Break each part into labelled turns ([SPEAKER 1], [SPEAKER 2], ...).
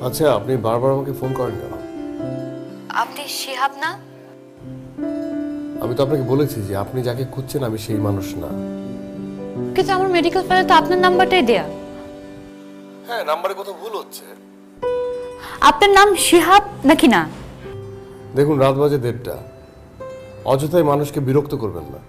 [SPEAKER 1] আচ্ছা, আপনি বারবার আমাকে ফোন করেন কেন?
[SPEAKER 2] আপনি শিহাব না?
[SPEAKER 1] আমি তো আপনাকে বলেছি যে আপনি যাকে খুঁজছেন আমি সেই মানুষ না।
[SPEAKER 2] কিন্তু আমার মেডিকেল ফাইলে তো আপনার নাম্বারটাই দেয়া।
[SPEAKER 1] হ্যাঁ, নাম্বারে কোথাও ভুল হচ্ছে।
[SPEAKER 2] আপনার নাম শিহাব নাকি না?
[SPEAKER 1] দেখুন, রাত বাজে 1:30। অযথাই মানুষকে বিরক্ত করবেন না।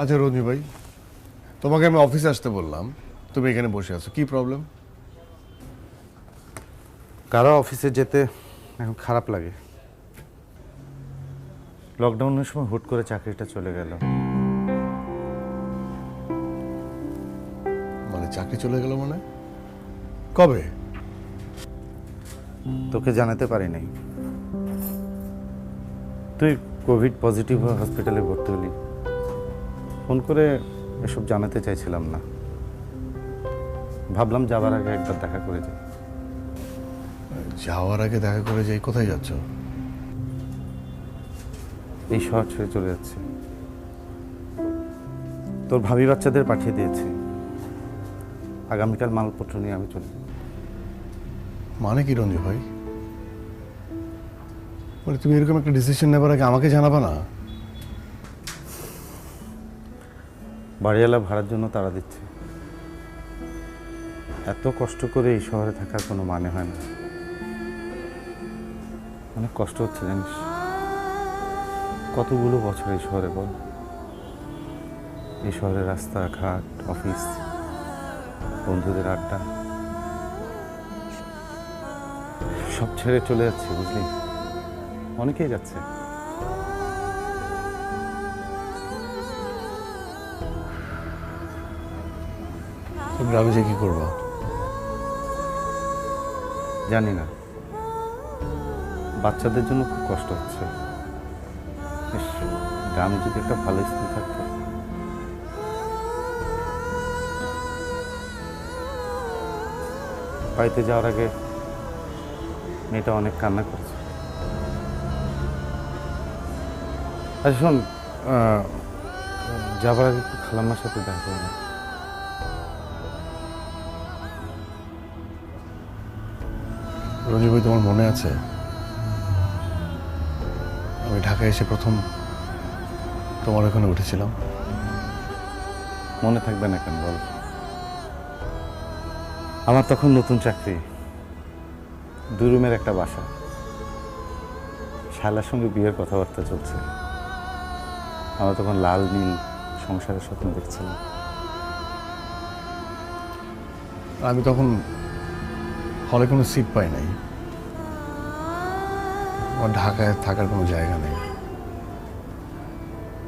[SPEAKER 3] আচ্ছা রঞ্জু ভাই, তোমাকে আমি অফিসে আসতে বললাম, তুমি এখানে বসে আছো, কি প্রবলেম?
[SPEAKER 4] কারো অফিসে যেতে এখন খারাপ লাগে। লকডাউনের সময় হুট করে চাকরিটা চলে গেল।
[SPEAKER 3] মানে চাকরি চলে গেল মানে? কবে?
[SPEAKER 4] তোকে জানাতে পারি নাই। তুই কোভিড পজিটিভ হয়ে হসপিটালে ভর্তি হলি। ফোন করে এসব জানাতে চাইছিলাম না, ভাবলাম যাবার আগে একবার দেখা করে যাই।
[SPEAKER 3] যাওয়ার আগে দেখা করে যাই? কোথায় যাচ্ছ?
[SPEAKER 4] এই শহর ছেড়ে চলে যাচ্ছে। তোর ভাবি বাচ্চাদের পাঠিয়ে দিয়েছি, আগামীকাল মালপত্র নিয়ে আমি চলে যাব।
[SPEAKER 3] মানে কি রঞ্জু ভাই? মানে তুমি এরকম একটা ডিসিশন নেবার আগে আমাকে জানাবা না?
[SPEAKER 4] বাড়িওয়ালা ভাড়ার জন্য তাড়া দিচ্ছে। এত কষ্ট করে এই শহরে থাকার কোনো মানে হয় না। অনেক কষ্ট হচ্ছে জানিস। কতগুলো বছর এই শহরে বল। এই শহরের রাস্তাঘাট, অফিস, বন্ধুদের আড্ডা সব ছেড়ে চলে যাচ্ছে, বুঝলি? অনেকেই যাচ্ছে।
[SPEAKER 3] গ্রামে যে কি করবো
[SPEAKER 4] জানি না, বাচ্চাদের জন্য খুব কষ্ট হচ্ছে। ইস, গ্রামে যদি একটা ভালো স্কুল থাকতো। বাড়িতে যাওয়ার আগে মেয়েটা অনেক কান্না করেছে। আচ্ছা শোন, যাবার আগে একটু খালাম্মার সাথে দেখা করবো না?
[SPEAKER 3] রঞ্জু ভাই, তোমার মনে আছে আমি ঢাকায় এসে প্রথম তোমার ওখানে উঠেছিলাম?
[SPEAKER 4] মনে থাকবে না কেন বল? আমার তখন নতুন চাকরি, 2 রুমের একটা বাসা, শালার সঙ্গে বিয়ের কথাবার্তা চলছে। আমরা তখন লাল নীল সংসারের স্বপ্ন দেখছিলাম।
[SPEAKER 3] আমি তখন হলে কোনো সিট পাই নাই, আমার ঢাকায় থাকার কোনো জায়গা নেই।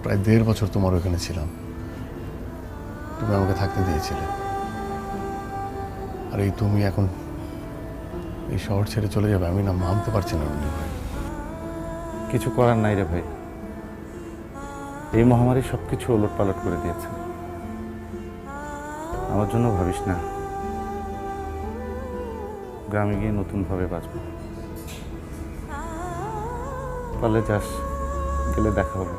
[SPEAKER 3] প্রায় 1.5 বছর তোমার ওখানে ছিলাম, তুমি আমাকে থাকতে দিয়েছিলে। আর এই তুমি এখন এই শহর ছেড়ে চলে যাবে, আমি না মানতে পারছি না রঞ্জু ভাই।
[SPEAKER 4] কিছু করার নাই রে ভাই, এই মহামারী সবকিছু ওলট পালট করে দিয়েছে। আমার জন্য ভাবিস না, গ্রামে গিয়ে নতুনভাবে বাঁচব। পারলে যাস, গেলে দেখা হবে।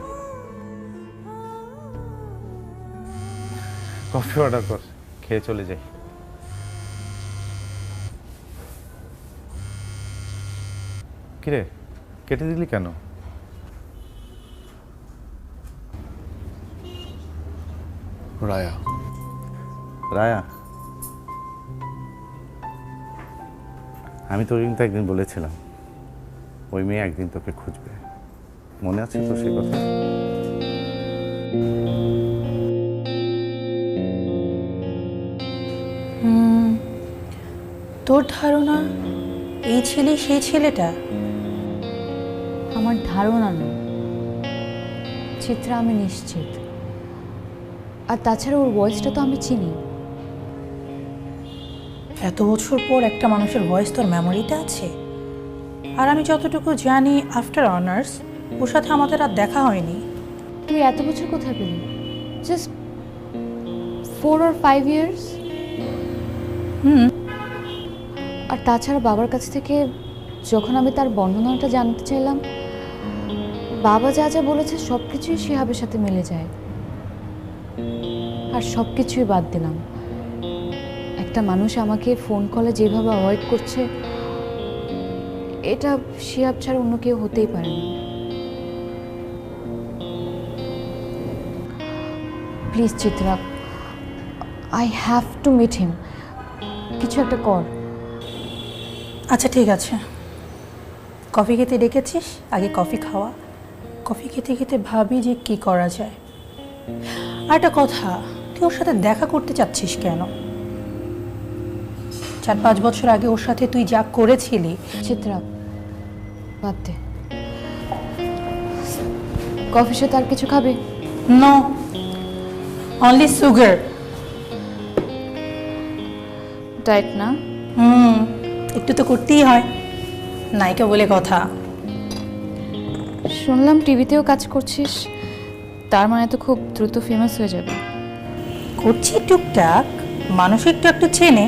[SPEAKER 4] কফি অর্ডার কর, খেয়ে চলে যাই। কিরে কেটে দিলি কেন?
[SPEAKER 1] রায়া,
[SPEAKER 4] রায়া, আমি তোর কিন্তু একদিন বলেছিলাম ওই মেয়ে একদিন তোকে খুঁজবে, মনে আছে তো সে কথা?
[SPEAKER 5] তোর ধারণা এই ছেলে সেই ছেলেটা?
[SPEAKER 2] আমার ধারণা নেই চিত্রা, আমি নিশ্চিত। আর তাছাড়া ওর ভয়েসটা তো আমি চিনি।
[SPEAKER 5] এত বছর পর একটা মানুষের ভয়েস তোর মেমোরিতে আছে? আর আমি যতটুকু জানি আফটার অনার্স ওর সাথে আমাদের আর দেখা হয়নি।
[SPEAKER 2] তুই এত বছর কোথায় পেলি? Just 4 or 5 years? আর তাছাড়া বাবার কাছ থেকে যখন আমি তার বর্ণনাটা জানতে চাইলাম, বাবা যা যা বলেছে সব কিছুই শিহাবের সাথে মিলে যায়। আর সব কিছুই বাদ দিলাম, একটা মানুষ আমাকে ফোন কলে যেভাবে অ্যাভয়েড করছে, এটা শিহাব ছাড়া অন্য কেউ হতেই পারে না। Please Chitra, I have to meet him. কিছু একটা কর।
[SPEAKER 5] আচ্ছা ঠিক আছে, কফি খেতে ডেকেছিস, আগে কফি খাওয়া। কফি খেতে খেতে ভাবি যে কি করা যায়। আর একটা কথা, তুই ওর সাথে দেখা করতে চাচ্ছিস কেন? 4-5 বছর আগে ওর সাথে তুই যা করেছিলি।
[SPEAKER 2] চিত্রা, বাদ দে। কফির সাথে আর কিছু খাবে?
[SPEAKER 5] No, only sugar.
[SPEAKER 2] ডায়েট না?
[SPEAKER 5] একটু তো করতেই হয়, নায়িকা বলে কথা।
[SPEAKER 2] শুনলাম টিভিতেও কাজ করছিস, তার মানে তো খুব দ্রুত ফেমাস হয়ে যাবে।
[SPEAKER 5] করছি টুকটাক, মানুষ একটু একটু চেনে,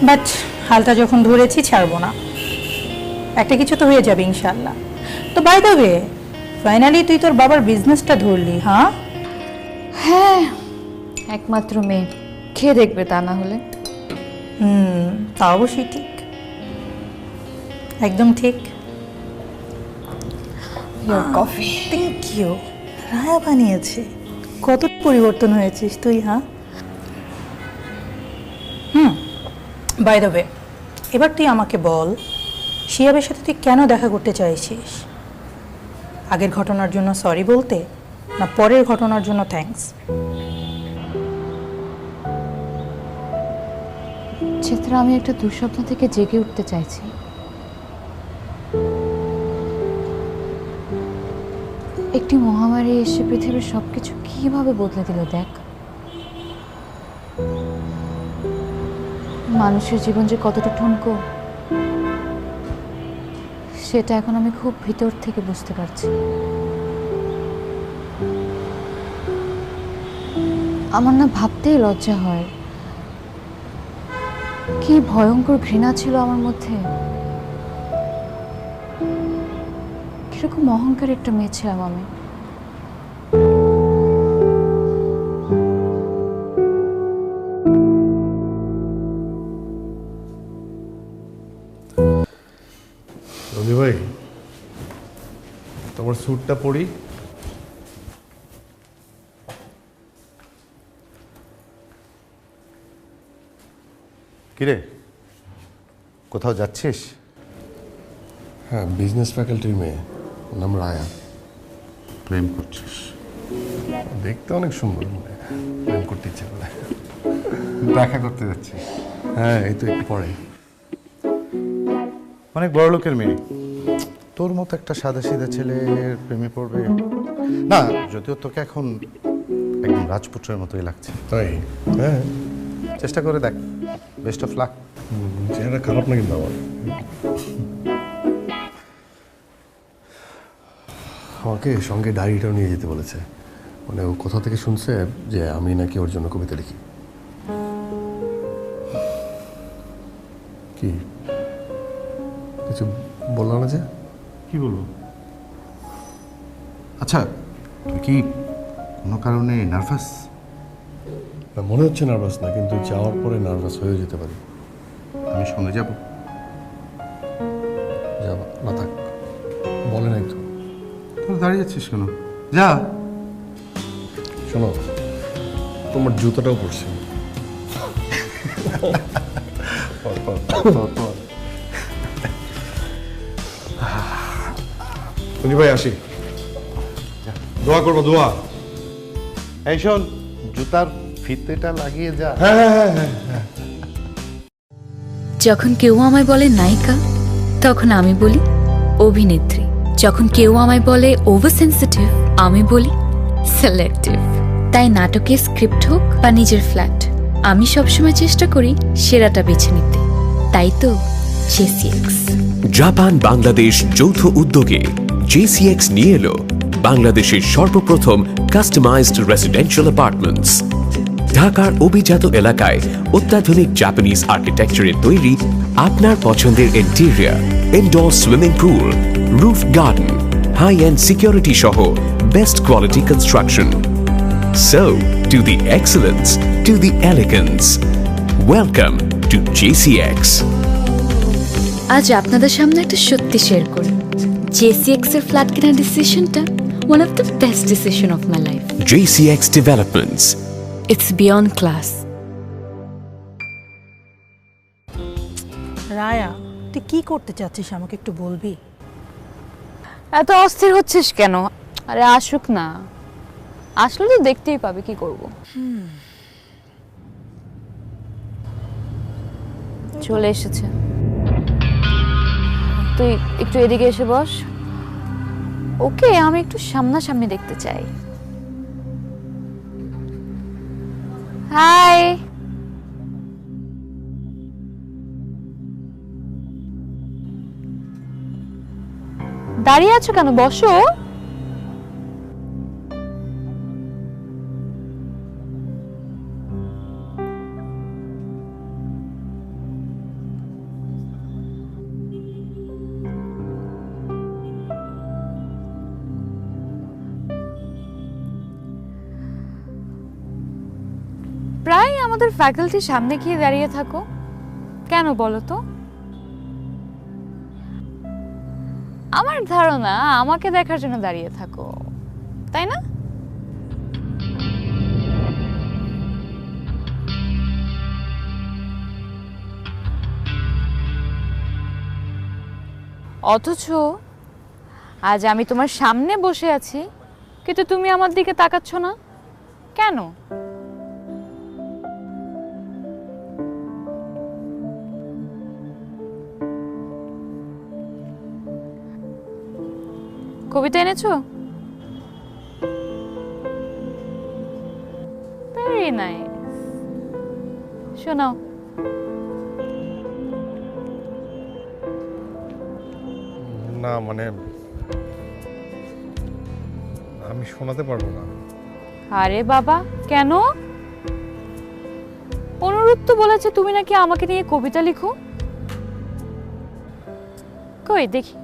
[SPEAKER 5] বাট হালটা যখন ধরেছি ছাড়বো না। একটা কিছু তো হয়ে যাবে ইনশাল্লাহ। তো বাই দ্য ওয়ে, ফাইনালি তুই তোর বাবার বিজনেসটা ধরলি? হ্যাঁ
[SPEAKER 2] হ্যাঁ, একমাত্র মেয়ে, খেয়ে দেখবে তা না হলে।
[SPEAKER 5] তা অবশ্যই ঠিক, একদম ঠিক।
[SPEAKER 2] কফি।
[SPEAKER 5] Thank you. রায়া বানিয়েছে। কত পরিবর্তন হয়েছিস তুই, হ্যাঁ? বাই দ্য ওয়ে, এবার তুই আমাকে বল, শিয়াবের সাথে তুই কেন দেখা করতে চাইছিস? আগের ঘটনার জন্য সরি বলতে, না পরের ঘটনার জন্য থ্যাঙ্কস?
[SPEAKER 2] চিত্রা, আমি একটা দুঃস্বপ্ন থেকে জেগে উঠতে চাইছি। একটি মহামারী এসে পৃথিবীর সবকিছু কিভাবে বদলে দিল দেখ। মানুষের জীবন যে কতটা ঠুনকো, সেটা এখন আমি খুব ভিতর থেকে বুঝতে পারছি। আমার না ভাবতেই লজ্জা হয়, কি ভয়ঙ্কর ঘৃণা ছিল আমার মধ্যে। কিরকম অহংকার একটা মেয়ে ছিলাম আমি।
[SPEAKER 1] রবি ভাই, তোমার স্যুটটা পরি।
[SPEAKER 4] কিরে, কোথাও যাচ্ছিস?
[SPEAKER 1] হ্যাঁ, বিজনেস ফ্যাকাল্টির মেয়ে, ওর নাম রায়া।
[SPEAKER 4] প্রেম করছিস?
[SPEAKER 1] দেখতে অনেক সুন্দর, প্রেম করতে ইচ্ছে করে।
[SPEAKER 4] দেখা করতে যাচ্ছিস?
[SPEAKER 1] হ্যাঁ, এই তো একটু পরে।
[SPEAKER 4] অনেক বড় লোকের মেয়ে, তোর মতো একটা সাদাসিধা ছেলের প্রেমে পড়বে না? যদিও তোকে এখন একদম রাজপুত্রের মতোই লাগছে।
[SPEAKER 1] তাই? হ্যাঁ,
[SPEAKER 4] চেষ্টা করে দেখ। Best of luck.
[SPEAKER 1] চেহারা খারাপ না কিন্তু আমার। আমাকে সঙ্গে ডায়েরিটাও নিয়ে যেতে বলেছে। মানে ও কোথা থেকে শুনছে যে আমি নাকি ওর জন্য কবিতা লিখি। কি কিছু বললো না যে?
[SPEAKER 4] কি বলবো? আচ্ছা, তুই কি কোনো কারণে নার্ভাস?
[SPEAKER 1] না, মনে হচ্ছে নার্ভাস না, কিন্তু যাওয়ার পরে নার্ভাস হয়ে যেতে পারি।
[SPEAKER 4] আমি সঙ্গে যাব?
[SPEAKER 1] যাব না, থাক। বলে নাই তো।
[SPEAKER 4] তুই দাঁড়িয়ে আছিস কেন? যা।
[SPEAKER 1] শোনো, তোমার জুতোটাও পড়ছে।
[SPEAKER 3] সঞ্জীব ভাই আসি, দোয়া করবো, দোয়া।
[SPEAKER 4] এই শোন, জুতার ফিতেটা লাগিয়ে যা।
[SPEAKER 2] যখন কেউ আমায় বলে নায়িকা, তখন আমি বলি অভিনেত্রী। যখন কেউ আমায় বলে ওভার সেন্সিটিভ, আমি বলি সিলেক্টিভ। তাই নাটকের স্ক্রিপ্ট হোক বা নিজের ফ্ল্যাট, আমি সবসময় চেষ্টা করি সেরাটা বেছে নিতে। তাই তো জেসিএক্স।
[SPEAKER 6] জাপান বাংলাদেশ যৌথ উদ্যোগে জেসিএক্স নিয়ে এলো বাংলাদেশের সর্বপ্রথম কাস্টমাইজড রেসিডেন্সিয়াল অ্যাপার্টমেন্টস। ঢাকার অভিজাত এলাকায় অত্যাধুনিক জাপানিজ আর্কিটেকচারে তৈরি আপনার পছন্দের interior, indoor swimming pool, roof garden, high end security সহ best quality construction. So, to the excellence, to the elegance. Welcome to JCX.
[SPEAKER 2] আজ আপনাদের সামনে একটা সত্যি শেয়ার করি। জেসিএক্স এর ফ্ল্যাট কেনার ডিসিশনটা one of the best decision of my life.
[SPEAKER 6] JCX Developments.
[SPEAKER 2] It's beyond class.
[SPEAKER 5] Raya, তুই কি করতে চাচ্ছিস আমাকে একটু বলবি?
[SPEAKER 2] এত অস্থির হচ্ছিস কেন? আরে আসুক না, আসলে তো দেখতেই পাবে, কি করব। চলে এসেছে। তুই একটু এদিকে এসে বস। ওকে আমি একটু সামনাসামনি দেখতে চাই। হাই। দাঁড়িয়ে আছো কেন? বসো। প্রায় আমাদের ফ্যাকাল্টির সামনে গিয়ে দাঁড়িয়ে থাকো কেন বলো তো? আমার ধারণা আমাকে দেখার জন্য দাঁড়িয়ে থাকো, তাই না? অথচ আজ আমি তোমার সামনে বসে আছি, কিন্তু তুমি আমার দিকে তাকাচ্ছ না কেন? কবিতা এনেছো? ভেরি নাইস, শোনাও।
[SPEAKER 3] না মানে আমি শোনাতে পারবো না।
[SPEAKER 2] আরে বাবা, কেন? অনুরোধ তো বলেছে তুমি নাকি আমাকে নিয়ে কবিতা লিখো। কই দেখি,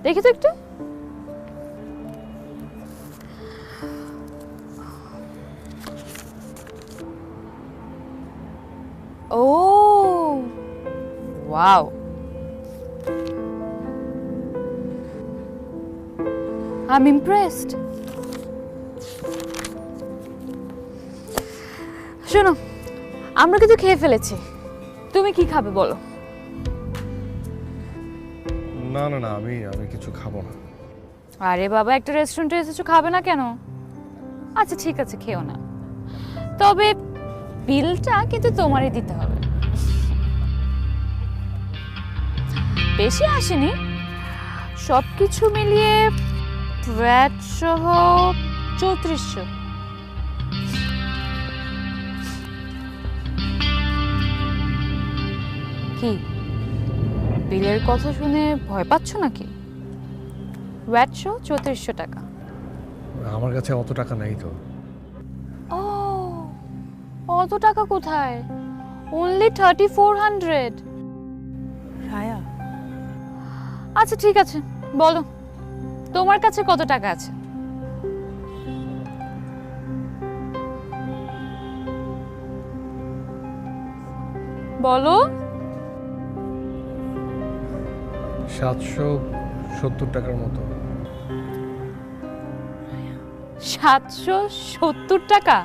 [SPEAKER 2] দেখি তো একটু। Oh, wow. I'm impressed. শোনো, আমরা কিন্তু খেয়ে ফেলেছি, তুমি কি খাবে বলো?
[SPEAKER 3] না না না, আমি কিছু খাবো না।
[SPEAKER 2] আরে বাবা, একটা রেস্টুরেন্টে এসেছো, খাবে না কেন? আচ্ছা ঠিক আছে, খেও না, তবে বিলটা কিন্তু তোমারই দিতে হবে। বেশি আসেনি, সবকিছু মিলিয়ে ভ্যাট সহ 3400। কি বিলের কথা শুনে ভয় পাচ্ছ নাকি? ভ্যাট সহ 3400 টাকা।
[SPEAKER 3] আমার কাছে অত টাকা নাই তো।
[SPEAKER 2] ও, অত টাকা কোথায়? only 3400।
[SPEAKER 5] রায়া,
[SPEAKER 2] আচ্ছা ঠিক আছে, বলো তোমার কাছে কত টাকা আছে? বলো।
[SPEAKER 3] 700 70 টাকার মতো।
[SPEAKER 2] 770 টাকা?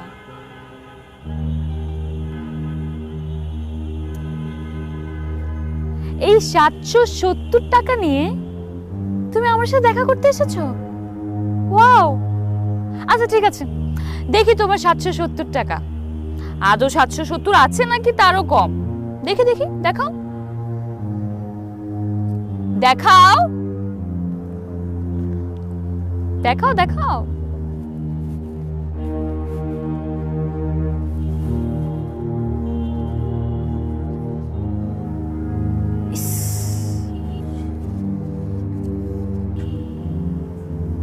[SPEAKER 2] এই 770 টাকা নিয়ে তুমি আমার সাথে দেখা করতে এসেছো? ওয়াও, আচ্ছা ঠিক আছে, দেখি তোমার 770 টাকা আদৌ 770 আছে নাকি তারও কম। দেখি দেখি, দেখাও দেখাও দেখাও দেখাও। ইস,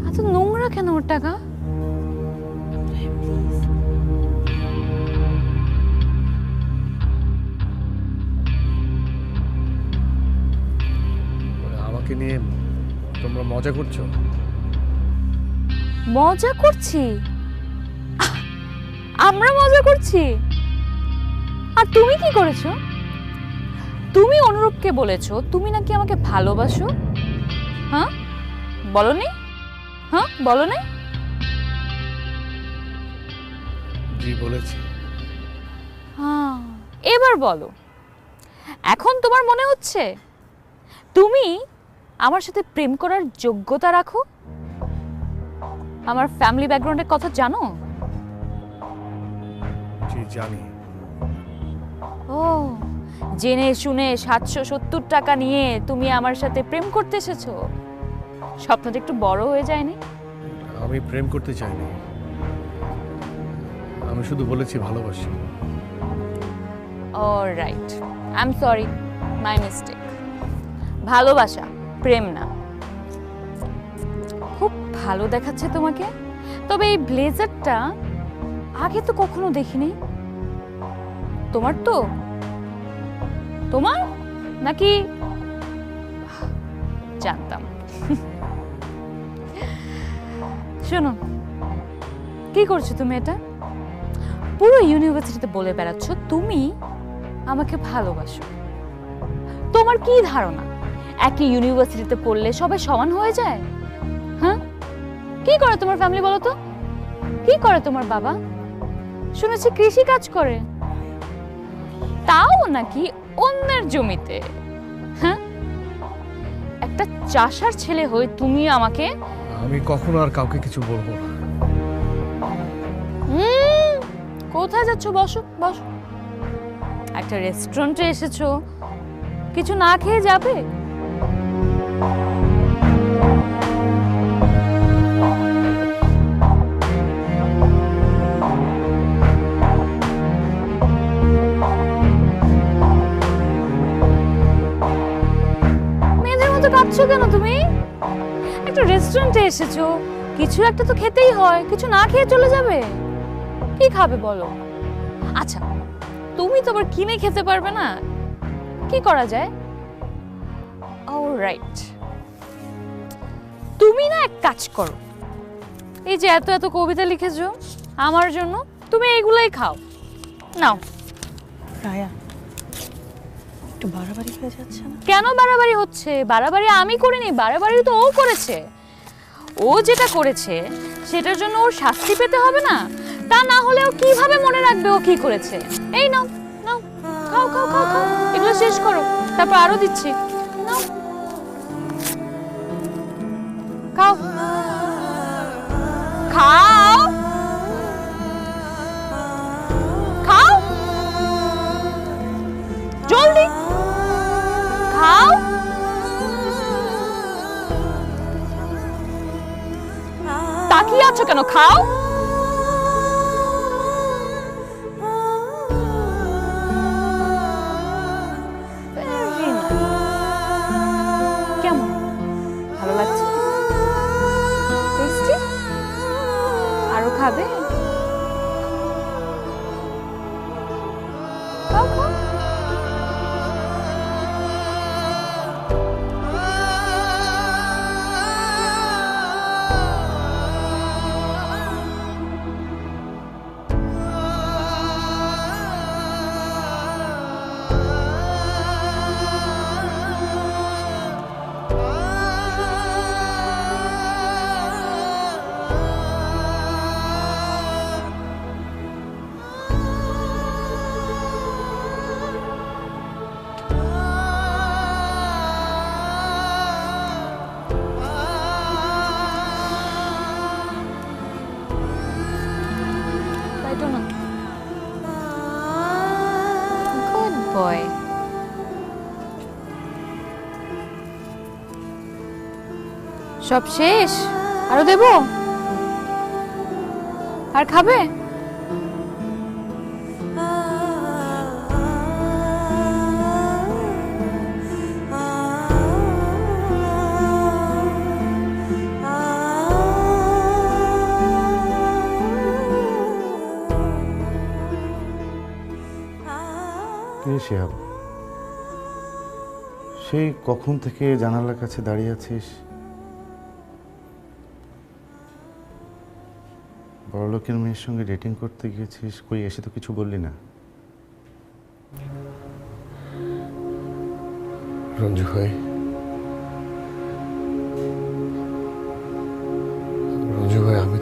[SPEAKER 2] এত নোংরা কেন ওর টাকা?
[SPEAKER 3] আমাকে নিয়ে তোমরা মজা করছো?
[SPEAKER 2] মজা করছি? আমরা মজা করছি? আর তুমি কি করেছো? তুমি অনুরূপকে বলেছো তুমি নাকি আমাকে ভালোবাসো। হ্যাঁ বলনি? হ্যাঁ বলনি?
[SPEAKER 3] জি বলেছি।
[SPEAKER 2] হ্যাঁ, এবার বলো, এখন তোমার মনে হচ্ছে তুমি আমার সাথে প্রেম করার যোগ্যতা রাখো? আমার ফ্যামিলি ব্যাকগ্রাউন্ডের কথা জানো?
[SPEAKER 3] জি জানি।
[SPEAKER 2] ও, জেনে শুনে 770 টাকা নিয়ে তুমি আমার সাথে প্রেম করতে এসেছো? স্বপ্নটা একটু বড় হয়ে যায়নি?
[SPEAKER 3] আমি প্রেম করতে চাইনি, আমি শুধু বলেছি ভালোবাসি।
[SPEAKER 2] Alright, I am sorry, my mistake. ভালোবাসা, প্রেম না। খুব ভালো দেখাচ্ছে তোমাকে, তবে এই ব্লেজারটা আগে তো কখনো দেখিনি। তোমার তো? তোমার নাকি? জানতাম। শোনো, কি করছো তুমি এটা? পুরো ইউনিভার্সিটিতে বলে বেড়াচ্ছ তুমি আমাকে ভালোবাসো। তোমার কি ধারণা একই ইউনিভার্সিটিতে পড়লে সবাই সমান হয়ে যায়? হ্যাঁ, কি করে তোমার ফ্যামিলি বলো তো? কি করে তোমার বাবা? শুনেছি কৃষি কাজ করে, তাও নাকি অন্যের জমিতে। হ্যাঁ, একটা চাষার ছেলে হয়ে তুমি আমাকে?
[SPEAKER 3] আমি কখনো আর কাউকে কিছু বলবো না।
[SPEAKER 2] কোথায় যাচ্ছ? বসো বসো। একটা রেস্টুরেন্টে এসেছো, কিছু না খেয়ে যাবে? মেয়েদের মতো কাঁদছো কেন তুমি? একটা রেস্টুরেন্টে এসেছো, কিছু একটা তো খেতেই হয়, কিছু না খেয়ে চলে যাবে? কি খাবে বলো? আচ্ছা, তুমি তো আবার কিনে খেতে পারবে না, কি করা যায়? অলরাইট, তুমি না এক কাজ করো, এই যে এত এত কবিতা লিখেছো আমার জন্য, তুমি এইগুলাই খাও। নাও।
[SPEAKER 5] রায়া, একটু বাড়াবাড়ি হয়ে যাচ্ছে না?
[SPEAKER 2] কেন বাড়াবাড়ি হচ্ছে? বাড়াবাড়ি আমি করিনি, বাড়াবাড়ি তো ও করেছে। ও যেটা করেছে সেটার জন্য ওর শাস্তি পেতে হবে না? তা না হলে ও কিভাবে মনে রাখবে ও কি করেছে? এই নাও নাও, খাও খাও খাও খাও, এগুলো শেষ করো, তারপর আরো দিচ্ছি। নাও, খাও খাও খাও, জলদি খাও। তাকিয়ে আছো কেন? খাও। কেমন, ভালো লাগছে? টেস্টি? আরো খাবে? খাও খাও।
[SPEAKER 7] সব শেষ? আরো দেব? আর খাবে?
[SPEAKER 4] কে শিহাব? সেই কখন থেকে জানালার কাছে দাঁড়িয়ে আছিস? বড়লোকের মেয়ের সঙ্গে ডেটিং করতে গিয়েছিস, কই এসে তো কিছু বললি না।
[SPEAKER 1] রঞ্জু ভাই, আমি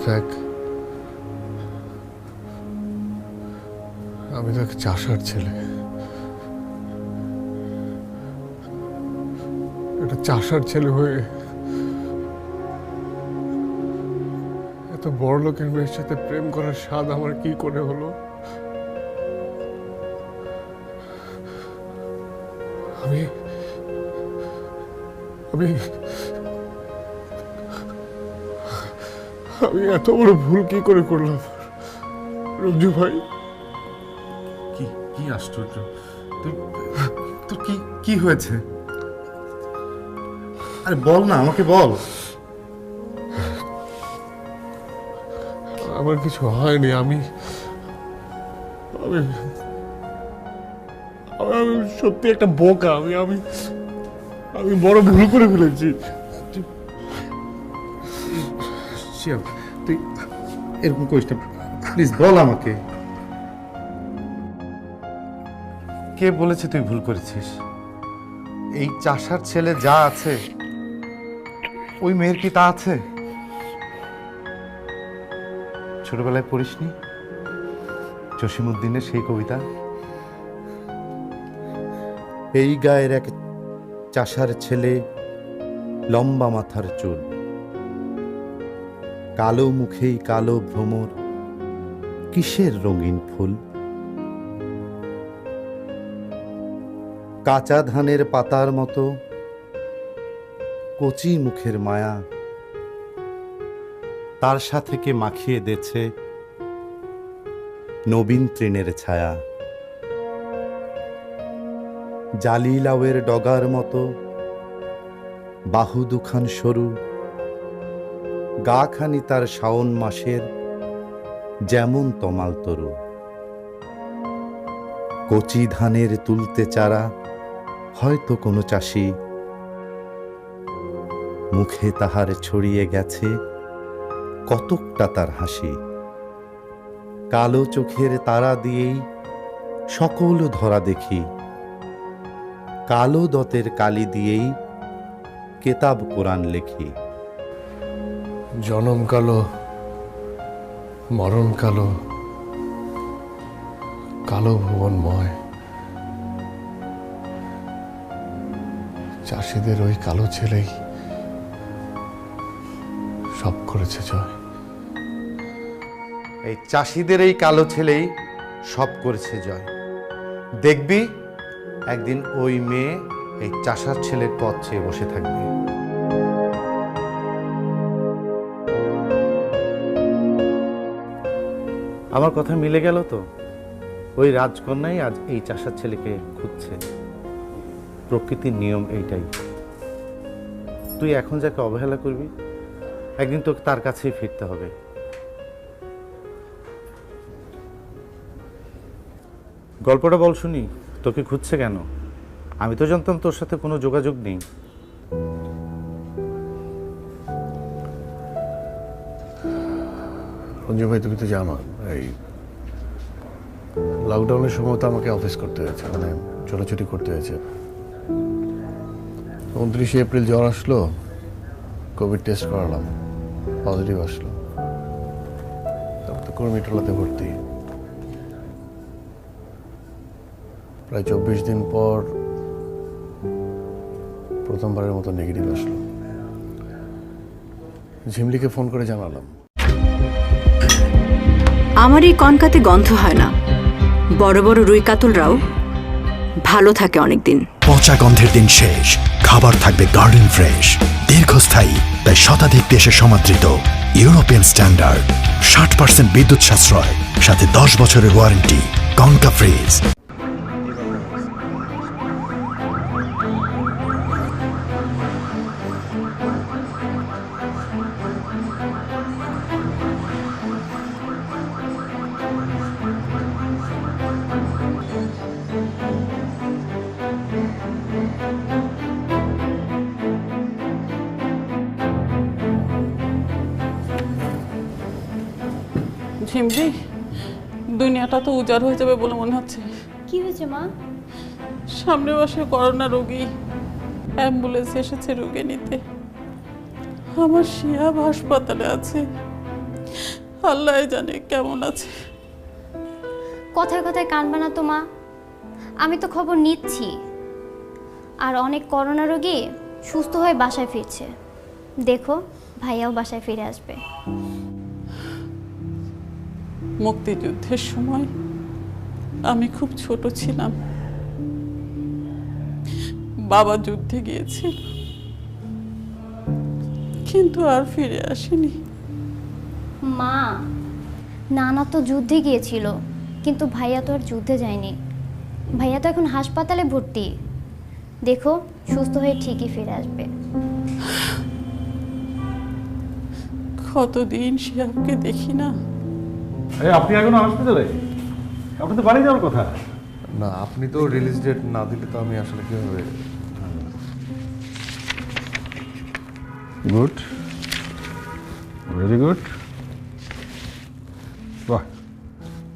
[SPEAKER 1] তো এক চাষার ছেলে। একটা চাষার ছেলে হয়ে এত বড় লোকের মেয়ের সাথে প্রেম করার স্বাদ আমার কি করে হলো? আমি আমি আমি এত বড় ভুল কি করে করলাম রঞ্জু ভাই?
[SPEAKER 4] কি কি আশ্চর্য! তোর কি কি হয়েছে? আরে বল না, আমাকে বল।
[SPEAKER 1] আমার কিছু হয়নি। আমি আমি আমি সত্যি একটা বোকা। আমি আমি আমি বড় ভুল করে ফেলেছি।
[SPEAKER 4] শিহাব, তুই এরকম করিস না, প্লিজ বল আমাকে। কে বলেছে তুই ভুল করেছিস? এই চাষার ছেলে যা আছে ওই মেয়ের কি তা আছে? ছোটবেলায় পড়িসনি জসিমউদ্দিনের সেই কবিতা? এই গায়ের এক চাষার ছেলে, লম্বা মাথার চুল, কালো মুখেই কালো ভ্রমর, কিসের রঙিন ফুল। কাঁচা ধানের পাতার মতো কচি মুখের মায়া, তার সাথে কে মাখিয়ে দেছে নবীন তৃণের ছায়া। জালি লাউয়ের ডগার মতো বাহু দুখান সরু, গা খানি তার শাওন মাসের যেমন তমাল তরু। কচি ধানের তুলতে চারা হয়তো কোনো চাষি, মুখে তাহার ছড়িয়ে গেছে কতকটা তার হাসি। কালো চোখের তারা দিয়েই সকল ধরা দেখি, কালো দতের কালি দিয়েই কেতাব কোরআন লেখি।
[SPEAKER 1] জনম কালো, মরণ কালো, কালো ভুবনময়। চাষিদের ওই কালো ছেলেই সব করেছে জয়।
[SPEAKER 4] এই চাষিদের এই কালো ছেলেই সব করেছে জয়। দেখবি একদিন ওই মেয়ে এই চাষার ছেলের পথ চেয়ে বসে থাকবে। আমার কথা মিলে গেল তো? ওই রাজকন্যাই আজ এই চাষার ছেলেকে খুঁজছে। প্রকৃতির নিয়ম এইটাই। তুই এখন যাকে অবহেলা করবি, একদিন তোকে তার কাছেই ফিরতে হবে। গল্পটা বল শুনি, তোকে খুঁজছে কেন? আমি তো জানতাম তোর সাথে কোনো যোগাযোগ নেই।
[SPEAKER 1] রঞ্জু ভাই, তুমি তো জানো এই লকডাউনের সময় তো আমাকে অফিস করতে হয়েছে, মানে ছোটাছুটি করতে হয়েছে। 29 এপ্রিল জ্বর আসলো, কোভিড টেস্ট করালাম, পজিটিভ আসলো। তারপর তো কর্মীটোলাতে ভর্তি। প্রায় 24 দিন পর প্রথমবারের মতো নেগেটিভ আসলো। ঝিমলিকে ফোন করে জানালাম।
[SPEAKER 8] আমার এই কনকাতে গন্ধ হয় না, বড় বড় রুই কাতলরাও ভালো থাকে অনেকদিন।
[SPEAKER 9] পচা গন্ধের দিন শেষ, খাবার থাকবে গার্ডেন ফ্রেশ, দীর্ঘস্থায়ী তাই শতাধিক দেশে সমাদৃত ইউরোপিয়ান স্ট্যান্ডার্ড 60% বিদ্যুৎ সাশ্রয় সাথে 10 বছরের ওয়ারেন্টি। Concha fridge.
[SPEAKER 10] ঝিমলি, দুনিয়াটা তো উজাড় হয়ে যাবে বলে মনে হচ্ছে।
[SPEAKER 7] কি হয়েছে মা?
[SPEAKER 10] সামনে বসে করোনা রোগী, অ্যাম্বুলেন্স এসেছে রোগী নিতে। আমার শিহাব হাসপাতালে আছে, আল্লাহ জানে কেমন আছে।
[SPEAKER 7] কথায় কথায় কানবে না তো মা, আমি তো খবর নিচ্ছি। আর অনেক করোনা রোগী সুস্থ হয়ে বাসায় ফিরছে, দেখো ভাইয়াও বাসায় ফিরে আসবে।
[SPEAKER 10] মুক্তিযুদ্ধের সময় আমি খুব ছোট ছিলাম, বাবা যুদ্ধে গিয়েছিল কিন্তু আর ফিরে আসেনি।
[SPEAKER 7] মা, নানা তো যুদ্ধে গিয়েছিল কিন্তু ভাইয়া তো আর যুদ্ধে যায়নি। ভাইয়া তো এখন হাসপাতালে ভর্তি, দেখো সুস্থ হয়ে ঠিকই ফিরে আসবে।
[SPEAKER 10] কতদিন শিহাবকে দেখি না।
[SPEAKER 11] আপনি এখনো হসপিটালে? আপনি তো বাড়ি যাওয়ার কথা।
[SPEAKER 3] না, আপনি তো রিলিজ ডেট না দিলে তো আমি আসলে কিভাবে।
[SPEAKER 11] Good, very good. বাহ,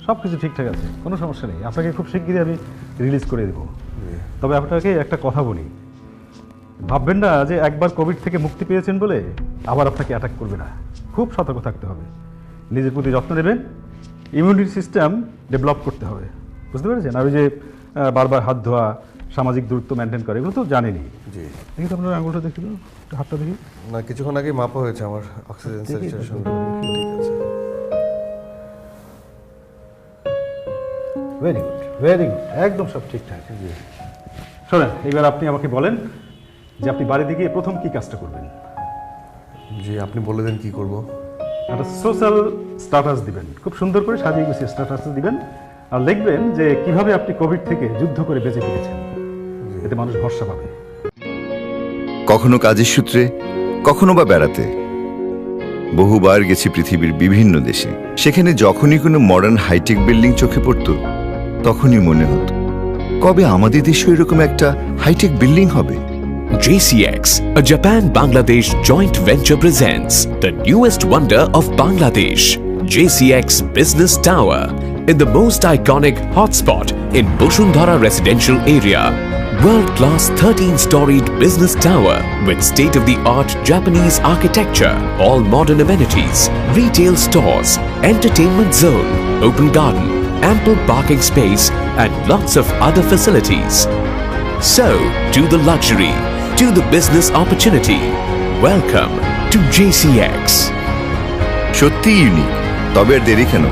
[SPEAKER 11] সব কিছু ঠিকঠাক আছে, কোনো সমস্যা নেই। আপনাকে খুব শিগগিরই আমি রিলিজ করে দেবো। তবে আপনাকে একটা কথা বলি, ভাববেন না যে একবার কোভিড থেকে মুক্তি পেয়েছেন বলে আবার আপনাকে অ্যাটাক করবে না। খুব সতর্ক থাকতে হবে, নিজের প্রতি যত্ন নেবেন, ইমিউনিটি সিস্টেম ডেভেলপ করতে হবে, বুঝতে পেরেছেন? আর ওই যে বারবার হাত ধোয়া, সামাজিক দূরত্ব মেনটেন করে, এগুলো তো জানেনই।
[SPEAKER 3] জি,
[SPEAKER 11] দেখি তো আপনার আঙুলটা দেখি, তো হাতটা দেখি।
[SPEAKER 3] না, কিছুক্ষণ আগে মাপা হয়েছে আমার অক্সিজেন স্যাচুরেশন। ঠিক আছে,
[SPEAKER 11] ভেরি গুড, ভেরি গুড, একদম সব ঠিকঠাক। জি, শোনেন, এবার আপনি আমাকে বলেন যে আপনি বাড়িতে গিয়ে প্রথম কি কাজটা করবেন?
[SPEAKER 3] জি, আপনি বলে দেন কি করব।
[SPEAKER 11] একটা সোশ্যাল স্ট্যাটাস দিবেন, খুব সুন্দর করে সাজিয়ে গুছিয়ে স্ট্যাটাস দিবেন, আর লিখবেন যে কিভাবে আপনি কোভিড থেকে যুদ্ধ করে বেঁচে ফিরেছেন। এতে মানুষ ভরসা পাবে।
[SPEAKER 12] কখনো কাজের সূত্রে, কখনো বা বেড়াতে বহুবার গেছি পৃথিবীর বিভিন্ন দেশে। সেখানে যখনই কোনো মডার্ন হাইটেক বিল্ডিং চোখে পড়ত, তখনই মনে হতো কবে আমাদের দেশে এরকম একটা হাইটেক বিল্ডিং হবে।
[SPEAKER 6] JCX, a Japan-Bangladesh joint venture presents the newest wonder of Bangladesh, JCX Business Tower, in the most iconic hotspot in Bosundhara residential area. World-class 13-storied business tower with state-of-the-art Japanese architecture, all modern amenities, retail stores, entertainment zone, open garden, ample parking space, and lots of other facilities. So, to the luxury, to the business opportunity. Welcome to JCX.
[SPEAKER 12] সত্যি unique, তবে আর দেরি কেন,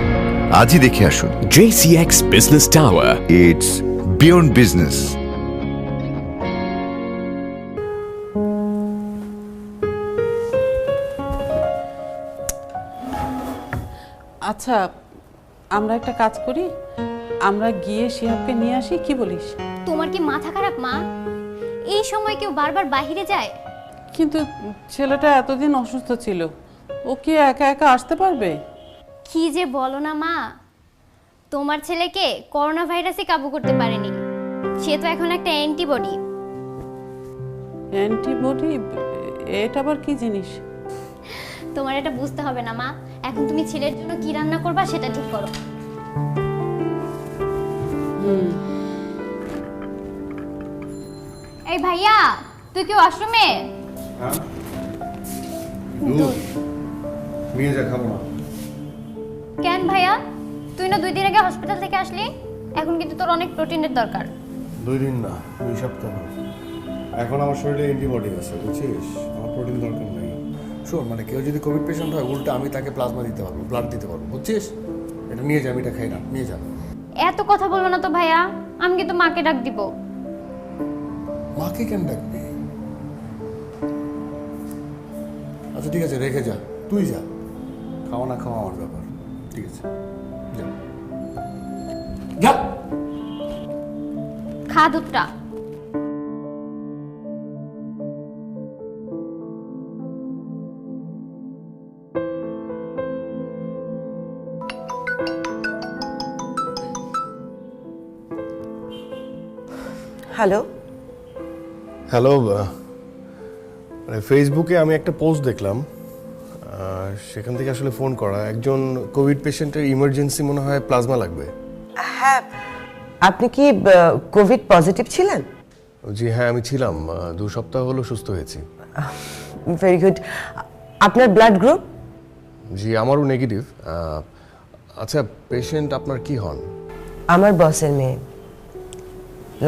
[SPEAKER 12] আজই দেখে আসুন।
[SPEAKER 6] JCX Business Tower.
[SPEAKER 12] It's beyond business.
[SPEAKER 10] আচ্ছা, আমরা একটা কাজ করি, আমরা গিয়ে শিহাবকে নিয়ে আসি, কি বলিস?
[SPEAKER 7] তোমার কি মাথা খারাপ মা? এই সময় কেউ বারবার বাইরে যায়?
[SPEAKER 10] কিন্তু ছেলেটা এতদিন অসুস্থ ছিল, ও কি একা একা আসতে পারবে?
[SPEAKER 7] কি যে বলো না মা, তোমার ছেলেকে করোনা ভাইরাসই কাবু করতে পারেনি, সে তো এখন একটা অ্যান্টিবডি।
[SPEAKER 10] অ্যান্টিবডি? এটা আবার কি জিনিস?
[SPEAKER 7] তোমার এটা বুঝতে হবে না মা, এখন তুমি ছেলের জন্য কি রান্না করবা সেটা ঠিক করো। এই ভাইয়া, তুই কি ওয়াশরুমে?
[SPEAKER 3] নিয়ে যা, খাবো না।
[SPEAKER 7] কেন ভাইয়া, তুই না 2 দিন আগে হসপিটাল থেকে আসলি, এখন কিন্তু তোর অনেক প্রোটিনের দরকার।
[SPEAKER 3] 2 দিন না, 2 সপ্তাহ। এখন আমার শরীরে অ্যান্টিবডি আছে, বুঝছিস? আমার প্রোটিন দরকার নেই। শোন, মানে কেউ যদি কোভিড পেশেন্ট হয়, উল্টা আমি তাকে প্লাজমা দিতে পারবো, ব্লাড দিতে পারবো, বুঝছিস? এটা নিয়ে যা, আমি এটা খাই না, নিয়ে যা।
[SPEAKER 7] এত কথা বলবো না তো ভাইয়া, আমি কিন্তু মাকে ডাক দিব।
[SPEAKER 3] মাকে কেন ডাকবি? আচ্ছা ঠিক আছে, রেখে যা, তুই যা, খাওয়া না খাওয়া আমার ব্যাপার। ঠিক আছে, যা যা।
[SPEAKER 7] খা দুধটা।
[SPEAKER 13] হ্যালো
[SPEAKER 3] হ্যালো, মানে ফেসবুকে আমি একটা পোস্ট দেখলাম, সেখান থেকে আসলে ফোন করা। একজন কোভিড পেশেন্টের ইমার্জেন্সি মনে হয় প্লাজমা লাগবে।
[SPEAKER 13] হ্যাঁ, আপনি কি কোভিড পজিটিভ ছিলেন?
[SPEAKER 3] জি হ্যাঁ, আমি ছিলাম, 2 সপ্তাহ হলো সুস্থ হয়েছি।
[SPEAKER 13] Very good. আপনার ব্লাড গ্রুপ?
[SPEAKER 3] জি আমারও নেগেটিভ। আচ্ছা, পেশেন্ট আপনার কি হন?
[SPEAKER 13] আমার বসের মেয়ে।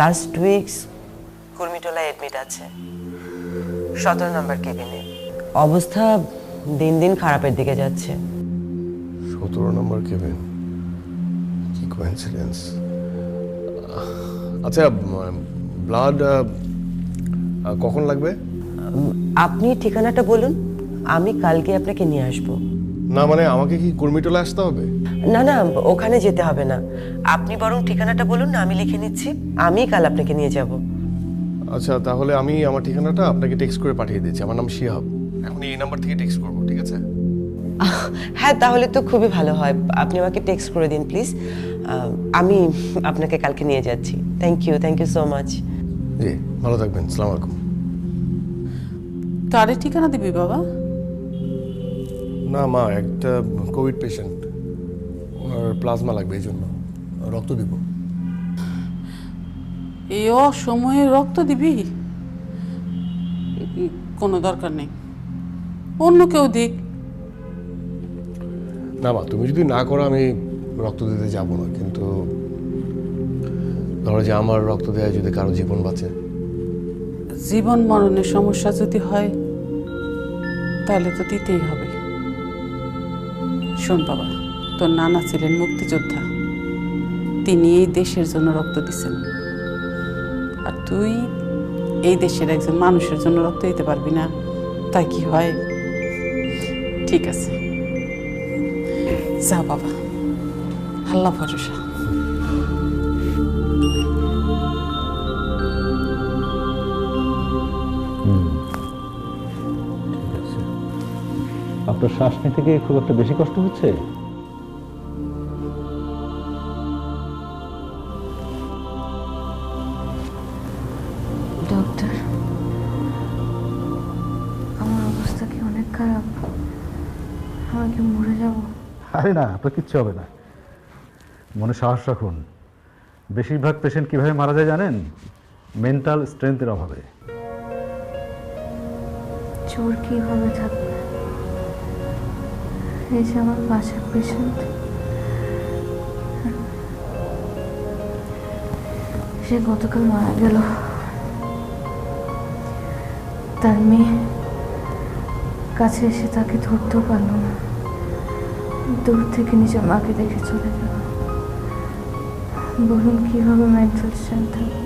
[SPEAKER 13] লাস্ট উইকস কুর্মিটোলায় এডমিট আছে, 17 নম্বর কেবিনে। অবস্থা দিন দিন খারাপের দিকে যাচ্ছে।
[SPEAKER 3] 17 নম্বর কেবিন, কি কোইন্সিডেন্স। আচ্ছা, ব্লাড কখন লাগবে?
[SPEAKER 13] আপনি ঠিকানাটা বলুন, আমি কালকে আপনাকে নিয়ে আসব।
[SPEAKER 3] না মানে আমাকে কি কুর্মিটোলা আসতে হবে?
[SPEAKER 13] না না, ওখানে যেতে হবে না, আপনি বরং ঠিকানাটা বলুন না, আমি লিখে নিচ্ছি, আমি কাল আপনাকে নিয়ে যাব।
[SPEAKER 3] আচ্ছা তাহলে আমি আমার ঠিকানাটা আপনাকে টেক্সট করে পাঠিয়ে দিচ্ছি। আমার নাম শিহাব, এখন এই নাম্বার থেকে টেক্সট করব, ঠিক আছে?
[SPEAKER 13] হ্যাঁ তাহলে তো খুবই ভালো হয়, আপনি আমাকে টেক্সট করে দিন প্লিজ, আমি আপনাকে কালকে নিয়ে যাচ্ছি। Thank you so much.
[SPEAKER 3] জি ভালো থাকবেন, আসসালামু আলাইকুম।
[SPEAKER 10] কারে ঠিকানা দিবি বাবা?
[SPEAKER 3] না মা, একটা কোভিড পেশেন্ট, ওনার প্লাজমা লাগবে, এই জন্য রক্ত দিব।
[SPEAKER 10] এই অসময়ে রক্ত দিবি? কোনো দরকার নেই, অন্য কেউ দিক।
[SPEAKER 3] না মা, তুমি যদি না করো আমি রক্ত দিতে যাব না, কিন্তু ধরো যে আমার রক্ত দেওয়া যদি কারো জীবন বাঁচে।
[SPEAKER 10] জীবন মরণের সমস্যা যদি হয় তাহলে তো দিতেই হবে। শোন বাবা, তোর নানা ছিলেন মুক্তিযোদ্ধা, তিনি এই দেশের জন্য রক্ত দিচ্ছেন, আর তুই এই দেশের একজন মানুষের জন্য রক্ত দিতে পারবি না, তাই কি হয়? ঠিক আছে, যা বাবা, আল্লাহ ভরসা।
[SPEAKER 11] আপনার শ্বাস নিতে গিয়ে খুব একটা বেশি কষ্ট হচ্ছে?
[SPEAKER 2] ডক্টর, আমার অবস্থা কি অনেক খারাপ? আমি কি মরে যাব?
[SPEAKER 11] আরে না, আপনার কিচ্ছু হবে না, মনে সাহস রাখুন। বেশিরভাগ পেশেন্ট কিভাবে মারা যায় জানেন? মেন্টাল স্ট্রেংথের অভাবে।
[SPEAKER 2] চোর কিভাবে থাকবে? এই যে আমার পাশের পেশেন্ট, সে গতকাল মারা গেল। তার মেয়ে কাছে এসে তাকে ধরতেও পারল না, দূর থেকে নিজের মাকে দেখে চলে গেল। বলুন কিভাবে মেন্টাল স্ট্রেংথ থাকবে?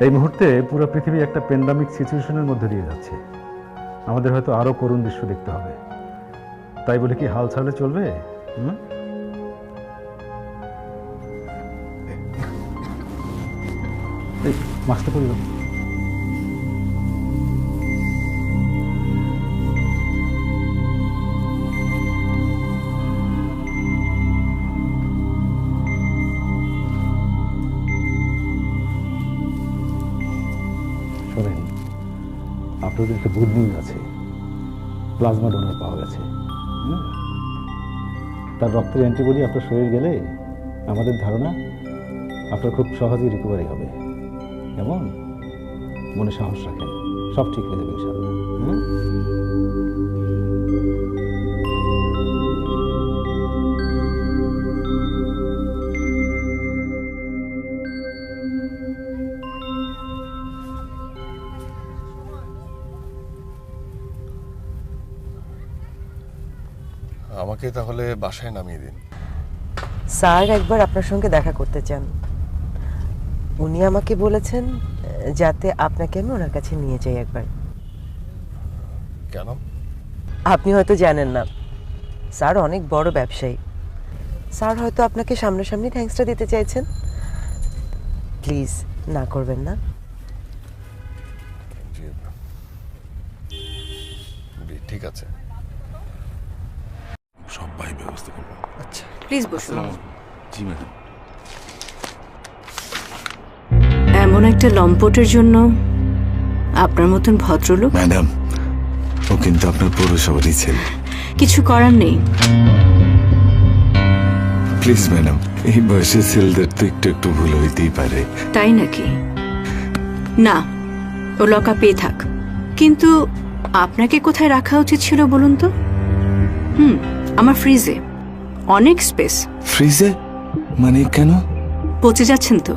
[SPEAKER 11] এই মুহূর্তে পুরো পৃথিবী একটা প্যান্ডামিক সিচুয়েশনের মধ্যে দিয়ে যাচ্ছে। আমাদের হয়তো আরো করুণ দৃশ্য দেখতে হবে, তাই বলে কি হাল ছাড়লে চলবে? মাস্টার পড়িল। শোনেন, আপনাদের একটা গুড নিউজ আছে, প্লাজমা ডোনার পাওয়া গেছে। তার রক্তের অ্যান্টিবডি আপনার শরীর গেলে আমাদের ধারণা আপনার খুব সহজেই রিকভারি হবে। কেমন? মনে সাহস রাখেন, সব ঠিক হয়ে যাবে ইনশাআল্লাহ।
[SPEAKER 3] আমাকে তাহলে বাসায় নামিয়ে দিন।
[SPEAKER 13] স্যার একবার আপনার সঙ্গে দেখা করতে চান, উনি আমাকে বলেছেন যাতে আপনাকে আমি ওনার কাছে নিয়ে যাই একবার।
[SPEAKER 3] কেন?
[SPEAKER 13] আপনি হয়তো জানেন না, স্যার অনেক বড় ব্যবসায়ী। স্যার হয়তো আপনাকে সামনাসামনি থ্যাঙ্কসটা দিতে চাইছেন। প্লিজ না করবেন না।
[SPEAKER 3] ঠিক আছে,
[SPEAKER 14] সবাই ব্যবস্থা করবো।
[SPEAKER 13] আচ্ছা,
[SPEAKER 8] প্লিজ বসুন।
[SPEAKER 14] জি ম্যাডাম।
[SPEAKER 8] এমন একটা লম্পটের জন্য আপনার মতন ভদ্রলোক।
[SPEAKER 14] ম্যাডাম, ও কিন্তু আপনার পৌরসভারই ছেলে।
[SPEAKER 8] কিছু করার নেই।
[SPEAKER 14] প্লিজ ম্যাডাম, এই বয়সের ছেলেদের তো একটু একটু ভুল হইতেই পারে।
[SPEAKER 8] তাই নাকি? না, ও লকা পেয়ে থাক, কিন্তু আপনাকে কোথায় রাখা উচিত ছিল বলুন তো? আমার ফ্রিজে অনেক স্পেস।
[SPEAKER 14] ফ্রিজে মানে কেন?
[SPEAKER 8] পচে যাচ্ছেন তো,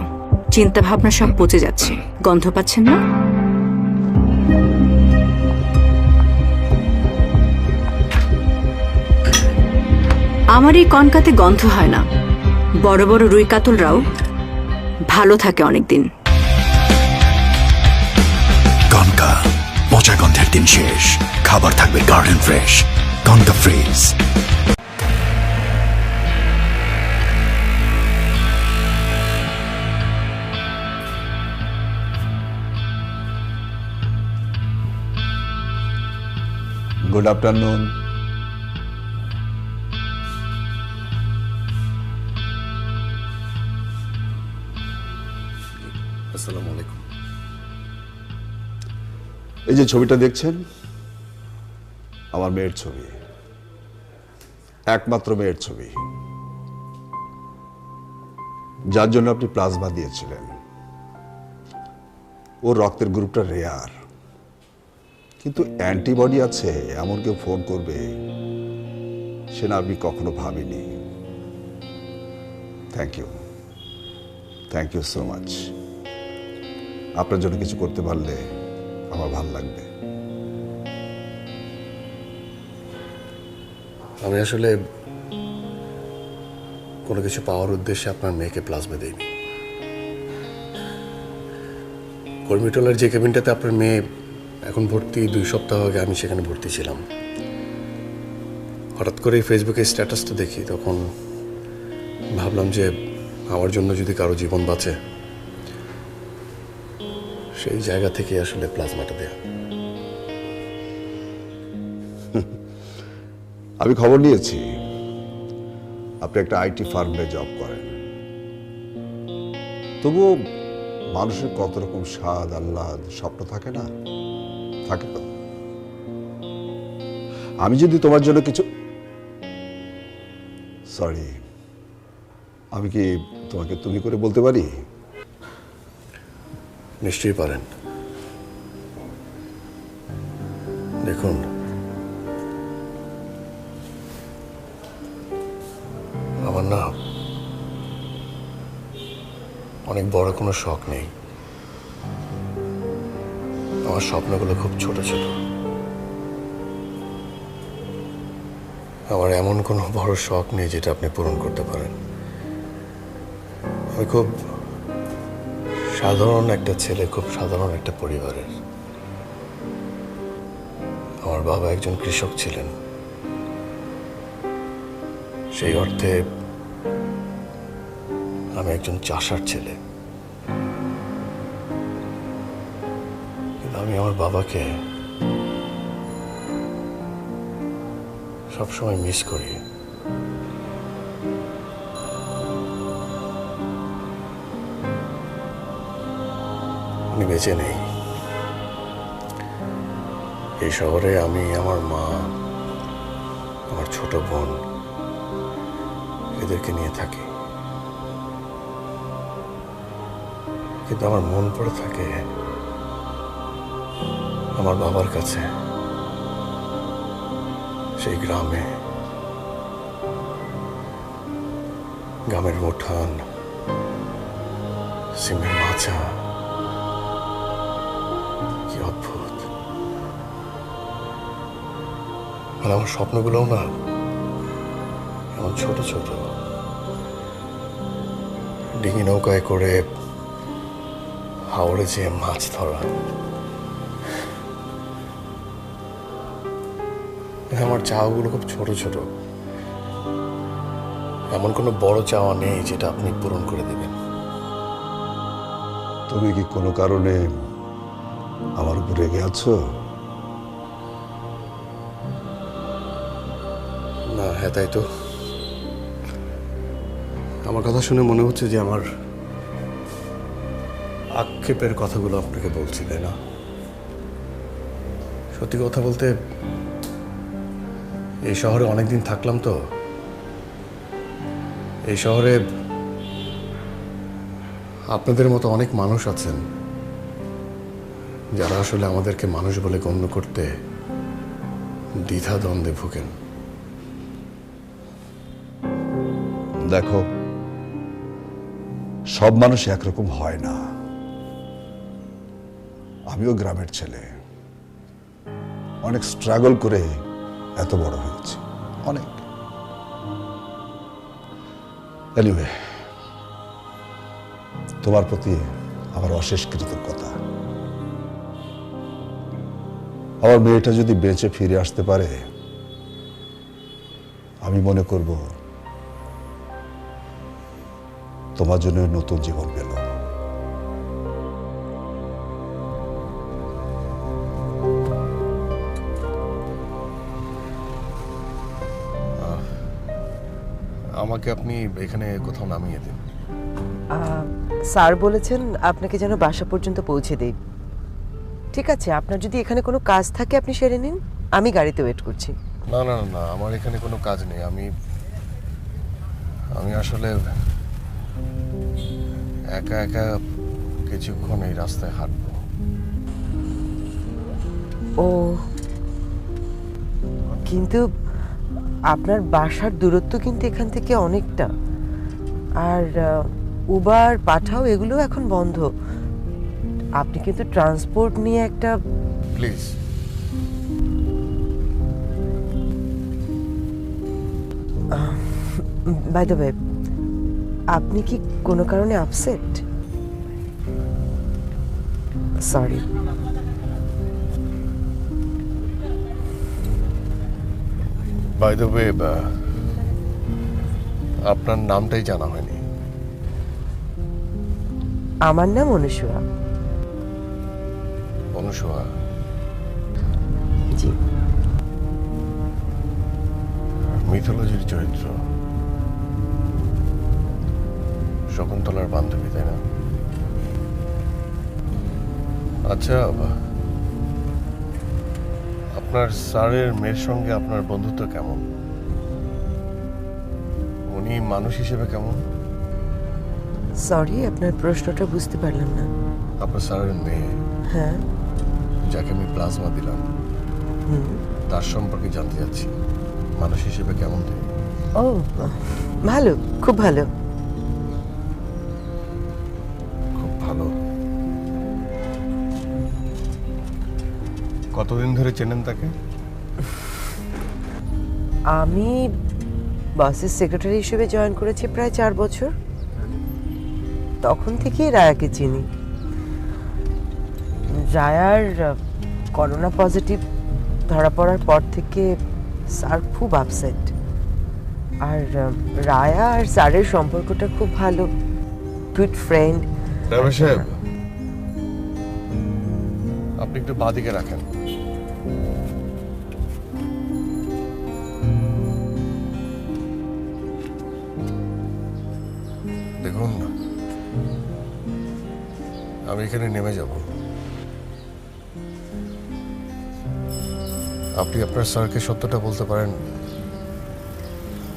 [SPEAKER 8] চিন্তা ভাবনা সব পচে যাচ্ছে, গন্ধ পাচ্ছেন না? আমার এই কনকাতে গন্ধ হয় না। বড় বড় রুই কাতলরাও ভালো থাকে অনেকদিন।
[SPEAKER 9] কনকা, পচা গন্ধের দিন শেষ, খাবার থাকবে garden fresh. Concha fridge.
[SPEAKER 15] Good afternoon.
[SPEAKER 3] আসসালামু আলাইকুম।
[SPEAKER 15] এই যে ছবিটা দেখছেন, আমার মেয়ের ছবি, একমাত্র মেয়ের ছবি, যার জন্য আপনি প্লাজমা দিয়েছিলেন। ওর রক্তের গ্রুপটা রেয়ার, কিন্তু অ্যান্টিবডি আছে এমন কেউ ফোন করবে সেটা আমি কখনো ভাবিনি। Thank you so much. আপনার জন্য কিছু করতে পারলে আমার ভালো লাগবে।
[SPEAKER 3] আমি আসলে কোনো কিছু পাওয়ার উদ্দেশ্যে আপনার মেয়েকে প্লাজমা দেইনি। কর্মীটোলার যে কেবিনটাতে আপনার মেয়ে এখন ভর্তি, 2 সপ্তাহ আগে আমি সেখানে ভর্তি ছিলাম। হঠাৎ করে ফেসবুকে স্ট্যাটাসটা দেখি, তখন ভাবলাম যে আমার জন্য যদি কারো জীবন বাঁচে, সেই জায়গা থেকে আসলে প্লাজমাটা দেয়া।
[SPEAKER 15] আমি খবর নিয়েছি আপনি একটা আইটি ফার্মে জব করেন, তবুও মানুষের কত রকম স্বাদ, আহ্লাদ, স্বপ্ন থাকে না? থাকে তো। আমি যদি তোমার জন্য কিছু, সরি, আমি কি তোমাকে তুমি করে বলতে পারি?
[SPEAKER 3] নিশ্চয়ই পারেন। দেখুন, আমার না অনেক বড় কোনো শখ নেই। আমার স্বপ্নগুলো খুব ছোট ছোট। আমার এমন কোনো বড় শখ নেই যেটা আপনি পূরণ করতে পারেন। আমি খুব সাধারণ একটা ছেলে, খুব সাধারণ একটা পরিবারের। আমার বাবা একজন কৃষক ছিলেন। সেই অর্থে আমি একজন চাষার ছেলে। কিন্তু আমি আমার বাবাকে সবসময় মিস করি। উনি বেঁচে নেই। এই শহরে আমি, আমার মা, আমার ছোট বোন, এদেরকে নিয়ে থাকি। কিন্তু আমার মন পড়ে থাকে আমার বাবার কাছে, সেই গ্রামে, গ্রামের উঠান, সিমের মাচা, কি অদ্ভুত। মানে আমার স্বপ্নগুলোও না এমন ছোট ছোট। ডিঙি নৌকায় করে হাওড়ে যেয়ে মাছ ধরা, আমার চাওয়াগুলো খুব ছোট ছোট, এমন কোনো বড় চাওয়া নেই যেটা আপনি পূরণ করে দেবেন।
[SPEAKER 15] তুমি কি কোনো কারণে আমার উপর রেগে আছো?
[SPEAKER 3] না, হ্যাঁ তাই তো। আমার কথা শুনে মনে হচ্ছে যে আমার আক্ষেপের কথাগুলো আপনাকে বলছি, তাই না? সত্যি কথা বলতে এই শহরে অনেকদিন থাকলাম তো, এই শহরে আপনাদের মতো অনেক মানুষ আছেন যারা আসলে আমাদেরকে মানুষ বলে গণ্য করতে দ্বিধা দ্বন্দ্বে ভোগেন।
[SPEAKER 15] দেখো, সব মানুষ একরকম হয় না। আমিও গ্রামের ছেলে, অনেক স্ট্রাগল করে এত বড় হয়েছি, অনেক। এনিওয়ে, তোমার প্রতি আমার অশেষ কৃতজ্ঞতা। আমার মেয়েটা যদি বেঁচে ফিরে আসতে পারে, আমি মনে করব তোমার জন্য নতুন জীবন পেল।
[SPEAKER 3] আমাকে আপনি এখানে কোথাও নামিয়ে দিন।
[SPEAKER 13] স্যার বলেছেন আপনাকে যেন বাসা পর্যন্ত পৌঁছে দেই। ঠিক আছে, আপনার যদি এখানে কোনো কাজ থাকে আপনি সেরে নিন, আমি গাড়িতে ওয়েট করছি।
[SPEAKER 3] না না না, আমার এখানে কোনো কাজ নেই। আমি আসলে একা একা কিছুক্ষণ এই রাস্তায় হাঁটবো।
[SPEAKER 13] ও, কিন্তু আপনার বাসার দূরত্ব কিন্তু এখান থেকে অনেকটা, আর উবার পাঠাও এগুলো এখন বন্ধ। আপনি কিন্তু ট্রান্সপোর্ট নিয়ে একটা
[SPEAKER 3] প্লিজ।
[SPEAKER 13] বাই দ্য ওয়ে, আপনি কি কোনো কারণে upset? Sorry.
[SPEAKER 3] By the way, আপনার নামটাই জানা হয়নি।
[SPEAKER 13] আমার নাম অনুসুয়া।
[SPEAKER 3] অনুসুয়া?
[SPEAKER 13] জি।
[SPEAKER 3] মিথোলজির চরিত্র, শকুন্তলার বান্ধবী, তাই না? আচ্ছা, আপনার স্যারের মেয়ের সঙ্গে আপনার বন্ধুত্ব কেমন? উনি মানুষ হিসেবে কেমন?
[SPEAKER 13] সরি, আপনার প্রশ্নটা বুঝতে পারলাম না।
[SPEAKER 3] আপনার স্যারের মেয়ে,
[SPEAKER 13] হ্যাঁ,
[SPEAKER 3] যাকে আমি প্লাজমা দিলাম, তার সম্পর্কে জানতে চাচ্ছি। মানুষ হিসেবে কেমন?
[SPEAKER 13] ও ভালো, খুব ভালো।
[SPEAKER 3] খুব ভালো। কতদিন ধরে চেনেন তাকে?
[SPEAKER 13] আমি বাসের সেক্রেটারি হিসেবে জয়েন করেছি প্রায় 4 বছর। তখন থেকেই রায়াকে চিনি। রায়ার করোনা পজিটিভ ধরা পড়ার পর থেকে স্যার খুব আপসেট, আর রায়া আর স্যারের সম্পর্কটা খুব ভালো, গুড ফ্রেন্ড।
[SPEAKER 3] ড্রাইভার সাহেব, আপনি একটু বাঁদিকে রাখেন। দেখুন, আমি এখানে নেমে যাব। আপনি আপনার স্যারকে সত্যটা বলতে পারেন,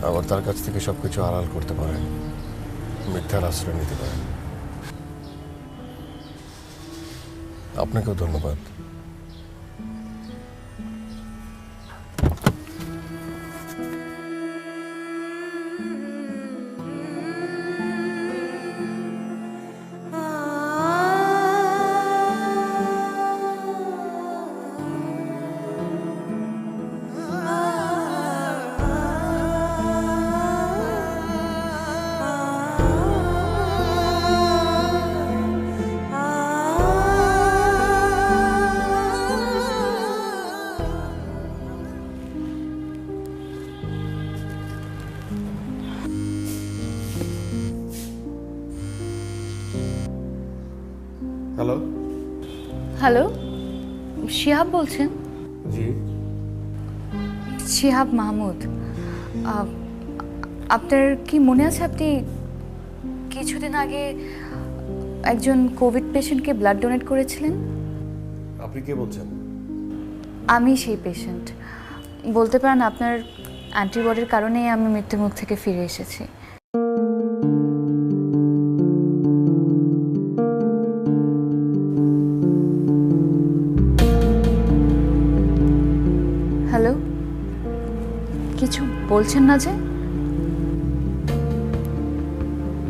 [SPEAKER 3] আবার তার কাছ থেকে সবকিছু আড়াল করতে পারেন, মিথ্যার আশ্রয় নিতে পারেন। আপনাকেও ধন্যবাদ। হ্যালো।
[SPEAKER 2] হ্যালো, শিহাব বলছেন?
[SPEAKER 3] জি।
[SPEAKER 2] শিহাব মাহমুদ, আপনার কি মনে আছে আপনি কিছুদিন আগে একজন কোভিড পেশেন্টকে ব্লাড ডোনেট করেছিলেন?
[SPEAKER 3] আপনি কে বলছেন?
[SPEAKER 2] আমি সেই পেশেন্ট। বলতে পারেন আপনার অ্যান্টিবডির কারণেই আমি মৃত্যুর মুখ থেকে ফিরে এসেছি। হ্যালো, কিছু বলছেন না যে?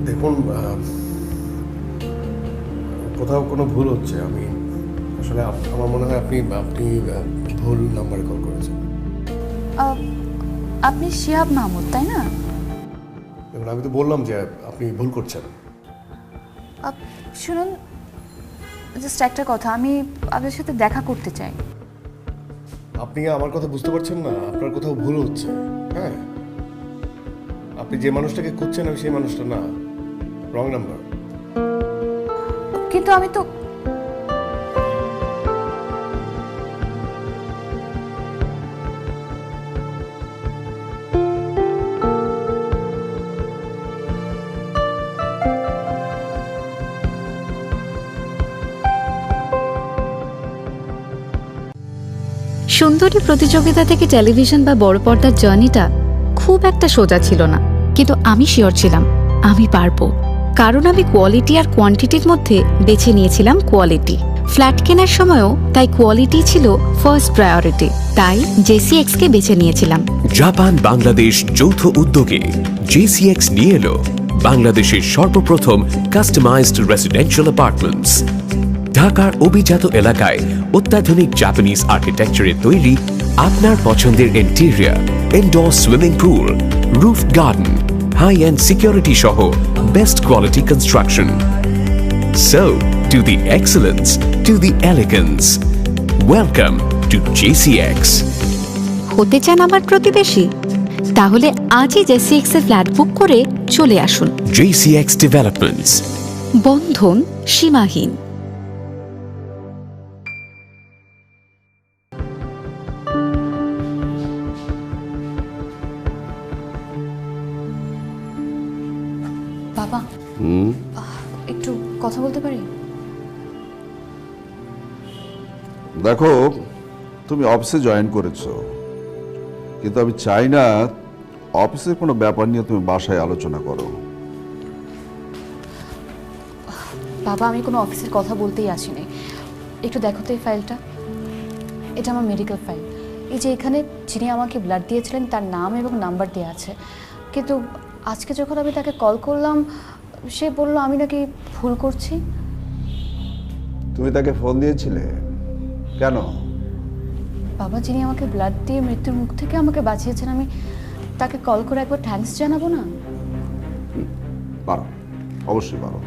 [SPEAKER 3] দেখুন, কোথাও কোনো ভুল হচ্ছে। আমি আসলে আমার মনে হয় আপনি ভুল নাম্বারে কল করেছেন।
[SPEAKER 2] আপনি শিহাব মাহমুদ, তাই না?
[SPEAKER 3] দেখুন, আমি তো বললাম যে আপনি ভুল করছেন।
[SPEAKER 2] শুনুন, জাস্ট একটা কথা, আমি আপনার সাথে দেখা করতে চাই।
[SPEAKER 3] আপনি আমার কথা বুঝতে পারছেন না? আপনার কোথাও ভুল হচ্ছে। হ্যাঁ, আপনি যে মানুষটাকে খুঁজছেন আমি সেই মানুষটা না, রং নাম্বার।
[SPEAKER 2] কিন্তু আমি তো
[SPEAKER 16] সুন্দরী প্রতিযোগিতা থেকে টেলিভিশন বা বড় পর্দার জার্নিটা খুব একটা সোজা ছিল না, কিন্তু আমি শিওর ছিলাম আমি পারবো, কারণ আমি কোয়ালিটি আর কোয়ান্টিটির মধ্যে বেছে নিয়েছিলাম কোয়ালিটি। ফ্ল্যাট কেনার সময়ও তাই কোয়ালিটি ছিল ফার্স্ট প্রায়োরিটি, তাই JCX কে বেছে নিয়েছিলাম।
[SPEAKER 6] জাপান বাংলাদেশ যৌথ উদ্যোগে JCX নিয়ে এলো বাংলাদেশের সর্বপ্রথম কাস্টমাইজড রেসিডেন্সিয়াল অ্যাপার্টমেন্টস। ঢাকার অভিজাত এলাকায় অত্যাধুনিক জাপানিজ আর্কিটেকচারে তৈরি আপনার পছন্দের interior, indoor swimming pool, roof garden, high end security সহ best quality construction. So, to the excellence, to the elegance. Welcome to JCX.
[SPEAKER 16] হতে চান আমার প্রতিবেশী? তাহলে আজই JCX এর ফ্ল্যাট বুক করে চলে আসুন।
[SPEAKER 6] JCX Developments.
[SPEAKER 16] বন্ধন সীমাহীন।
[SPEAKER 2] বাবা, একটু কথা বলতে পারি?
[SPEAKER 15] দেখো, তুমি অফিসে জয়েন করেছো, কিন্তু আমি চাই না অফিসের কোনো ব্যাপার নিয়ে তুমি বাসায় আলোচনা করো।
[SPEAKER 2] বাবা, আমি কোনো অফিসের কথা বলতেই আসিনি। একটু দেখো তো এই ফাইলটা। এটা আমার মেডিকেল ফাইল। এই যে এখানে যিনি আমাকে ব্লাড দিয়েছিলেন তার নাম এবং নাম্বার দেওয়া আছে, কিন্তু আজকে যখন আমি তাকে কল করলাম সে বলল আমি নাকি ভুল করছি।
[SPEAKER 15] তুমি তাকে ফোন দিয়েছিলে কেন?
[SPEAKER 2] বাবা, যিনি আমাকে ব্লাড দিয়ে মৃত্যুর মুখ থেকে আমাকে বাঁচিয়েছেন, আমি তাকে কল করে একবার থ্যাঙ্কস জানাবো না?
[SPEAKER 15] পারো, অবশ্যই পারো।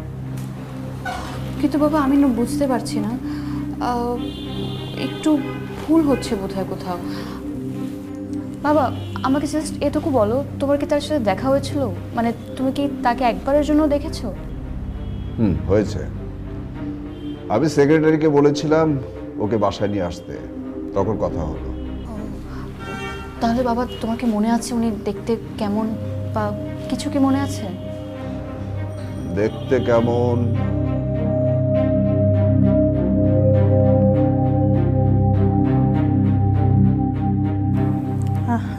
[SPEAKER 2] কিন্তু বাবা, আমি না বুঝতে পারছি না, একটু ভুল হচ্ছে বোধহয় কোথাও। বাবা, আমাকে জাস্ট এটুকু বলো, তোমার কি তার সাথে দেখা হয়েছিল? মানে তুমি কি তাকে একবারের জন্য দেখেছো?
[SPEAKER 15] হয়েছে। আমি সেক্রেটারিকে বলেছিলাম ওকে বাসায় নিয়ে আসতে, তখন কথা হলো।
[SPEAKER 2] তাহলে বাবা, তোমার কি মনে আছে উনি দেখতে কেমন বা কিছু কি মনে আছে?
[SPEAKER 15] দেখতে কেমন?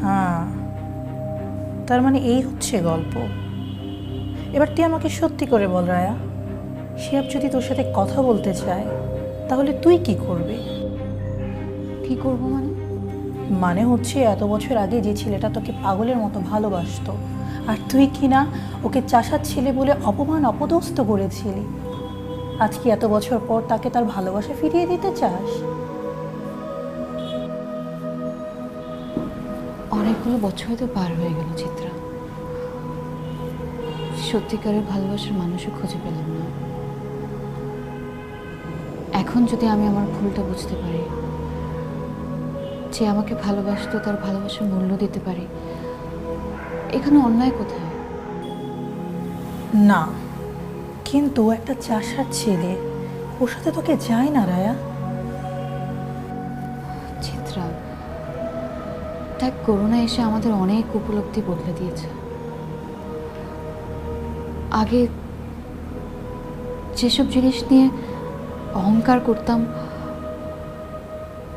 [SPEAKER 5] হ্যাঁ, তার মানে এই হচ্ছে গল্প। এবার তুই আমাকে সত্যি করে বল রায়া, শিহাব যদি তোর সাথে কথা বলতে চায় তাহলে তুই কি করবি?
[SPEAKER 2] কি করবো মানে?
[SPEAKER 5] মানে হচ্ছে এত বছর আগে যে ছেলেটা তোকে পাগলের মতো ভালোবাসতো, আর তুই কিনা ওকে চাষার ছেলে বলে অপমান অপদস্থ করেছিলি, আজকে এত বছর পর তাকে তার ভালোবাসা ফিরিয়ে দিতে চাস?
[SPEAKER 2] অনেকগুলো বছর হয়তো পার হয়ে গেল চিত্রা, সত্যিকারের ভালোবাসার মানুষও খুঁজে পেলাম না। এখন যদি আমি আমার ভুলটা বুঝতে পারি, যে আমাকে ভালোবাসতো তার ভালোবাসার মূল্য দিতে পারি, এখানে অন্যায় কোথায়?
[SPEAKER 5] না, কিন্তু একটা চাষার ছেলে ওর সাথে তোকে যায় না রায়া।
[SPEAKER 2] চিত্রা, দেখ করোনা এসে আমাদের অনেক উপলব্ধি বদলে দিয়েছে। আগে যেসব জিনিস নিয়ে অহংকার করতাম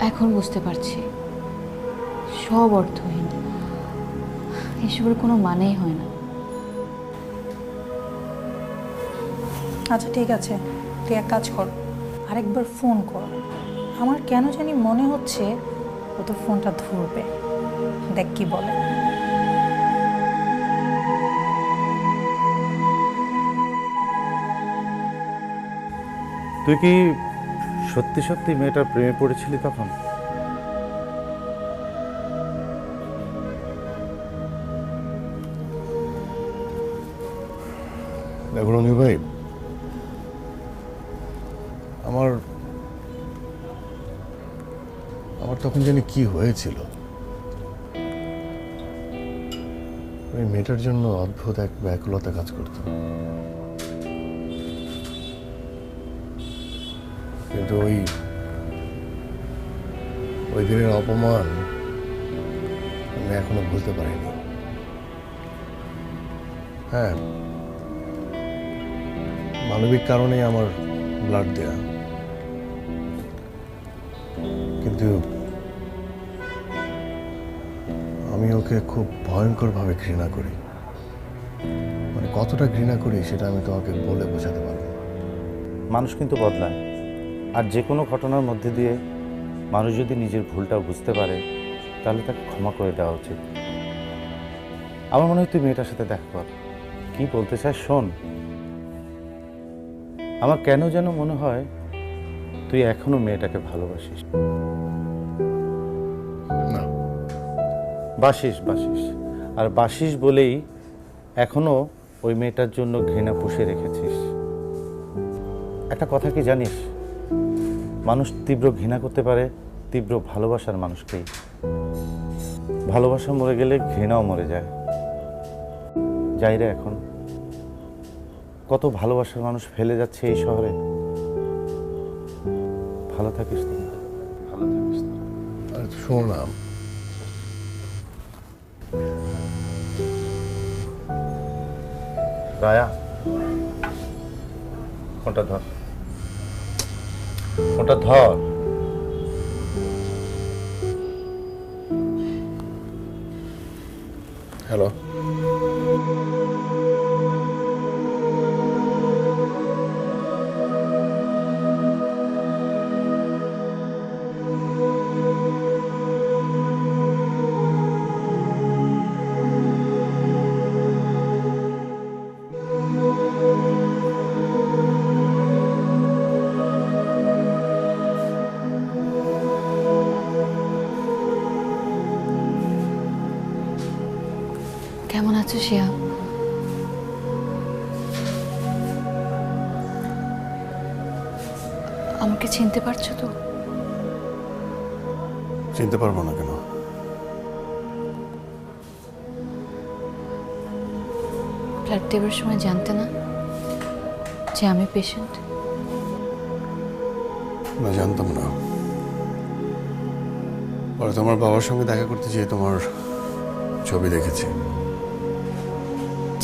[SPEAKER 2] এখন বুঝতে পারছি সব অর্থহীন, এসবের কোনো মানেই হয় না।
[SPEAKER 5] আচ্ছা ঠিক আছে, তুই এক কাজ কর, আরেকবার ফোন কর। আমার কেন জানি মনে হচ্ছে ও তো ফোনটা ধরবে, দেখ কি বলে।
[SPEAKER 4] তুই কি সত্যি সত্যি মেয়েটার প্রেমে পড়েছিলি তখন?
[SPEAKER 1] দেখো রনি ভাই, আমার তখন জানি কি হয়েছিল। ওই মেয়েটার জন্য অদ্ভুত এক ব্যাকুলতা কাজ করত, কিন্তু ওই দিনের অপমান আমি এখনো ভুলতে পারিনি। হ্যাঁ, মানবিক কারণেই আমার ব্লাড দেয়া, কিন্তু আমি ওকে খুব ভয়ঙ্করভাবে ঘৃণা করি। মানে কতটা ঘৃণা করি সেটা আমি তোমাকে বলে বোঝাতে পারবো না।
[SPEAKER 4] মানুষ কিন্তু বদলায়, আর যে কোনো ঘটনার মধ্যে দিয়ে মানুষ যদি নিজের ভুলটা বুঝতে পারে তাহলে তাকে ক্ষমা করে দেওয়া উচিত। আমার মনে হয় তুই মেয়েটার সাথে দেখা কর, কি বলতে চাস শোন। আমার কেন যেন মনে হয় তুই এখনো মেয়েটাকে ভালোবাসিস।
[SPEAKER 1] না,
[SPEAKER 4] বাসিস আর বাসিস বলেই এখনো ওই মেয়েটার জন্য ঘৃণা পুষে রেখেছিস। একটা কথা কি জানিস, মানুষ তীব্র ঘৃণা করতে পারে তীব্র ভালোবাসার মানুষকেই। ভালোবাসা মরে গেলে ঘৃণাও মরে যায়। যাই রে, এখন কত ভালোবাসার মানুষ ফেলে যাচ্ছে এই শহরে। ভালো থাকিস তো, ভালো থাকিস।
[SPEAKER 1] আর শোনো না,
[SPEAKER 4] রায়া, ফোনটা ধর, ফোনটা ধর।
[SPEAKER 1] হ্যালো,
[SPEAKER 2] কেমন আছো শিয়া? আমাকে চিনতে পারছো তো?
[SPEAKER 1] চিনতে পারবো না কেন?
[SPEAKER 2] ব্লাড দেবার সময় জানতে না যে আমি পেশেন্ট?
[SPEAKER 1] না, জানতাম না। পরে তোমার বাবার সঙ্গে দেখা করতে যেয়ে তোমার ছবি দেখেছি।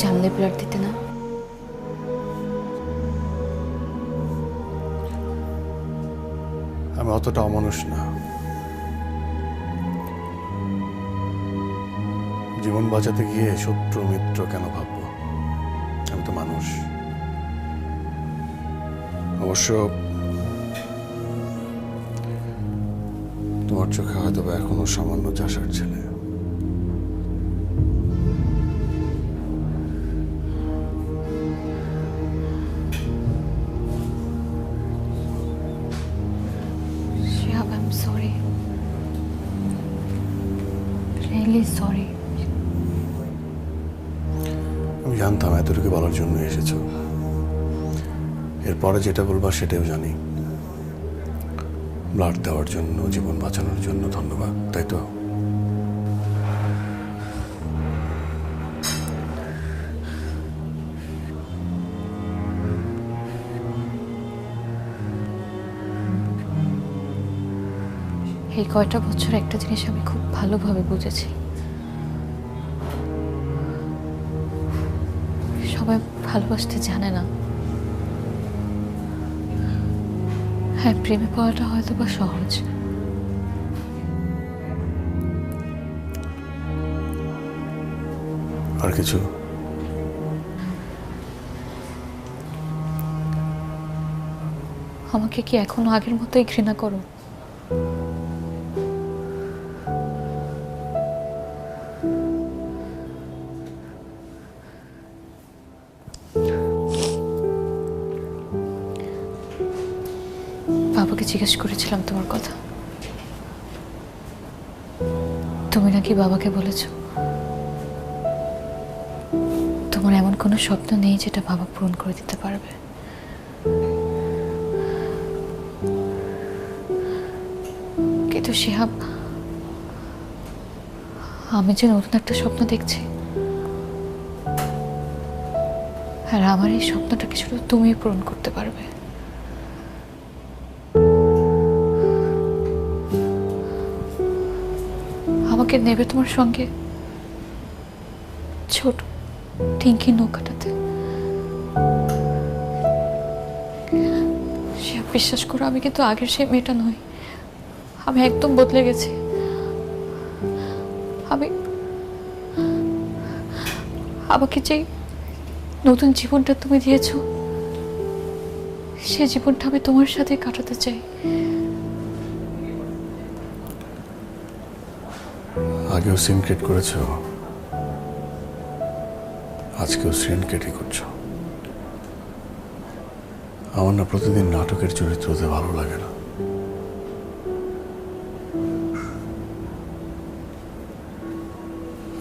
[SPEAKER 2] জানলে ব্লাড দিতে না?
[SPEAKER 1] আমি অতটা অমানুষ না। জীবন বাঁচাতে গিয়ে শত্রু মিত্র কেন ভাববো? আমি তো মানুষ। অবশ্য তোমার চোখে হয়তো বা এখনো সামান্য চাষার ছেলে।
[SPEAKER 2] Shihab, I'm sorry. Really sorry.
[SPEAKER 1] আমি জানতাম এতটুকু বলার জন্য এসেছো। এরপরে যেটা বলবা সেটাও জানি। ব্লাড দেওয়ার জন্য, জীবন বাঁচানোর জন্য ধন্যবাদ, তাই তো?
[SPEAKER 2] এই কয়টা বছর একটা জিনিস আমি খুব ভালোভাবে বুঝেছি, সবাই ভালোবাসতে জানে না। হ্যাঁ, প্রেমে পাওয়াটা হয়তো বা সহজ,
[SPEAKER 3] আর কিছু?
[SPEAKER 2] আমাকে কি এখনো আগের মতোই ঘৃণা করো? বাবাকে জিজ্ঞেস করেছিলাম তোমার কথা, তুমি নাকি বাবাকে বলেছ তোমার এমন কোনো স্বপ্ন নেই যেটা বাবা পূরণ করে দিতে পারবে। কিন্তু শিহাব, আমি যে নতুন একটা স্বপ্ন দেখছি, আর আমার এই স্বপ্নটাকে শুধু তুমিই পূরণ করতে পারবে। আমাকে নেবে তোমার সঙ্গে ছোট টিঙ্কি নৌকাটাতে। সে বিশ্বাস করো, আমি কিন্তু আগের সেই মেয়েটা নই, আমি একদম বদলে গেছি। আমাকে যে নতুন জীবনটা তুমি দিয়েছো, সে জীবনটা আমি তোমার সাথে কাটাতে চাই।
[SPEAKER 3] আগেও সিনক্রেট করেছো, আজকেও সিনক্রেটই করছো। আমার না প্রতিদিন নাটকের চরিত্র হতে ভালো লাগে না।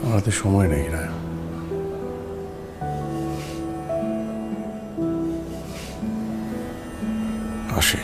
[SPEAKER 3] আমার হাতে সময় নেই না। আসি।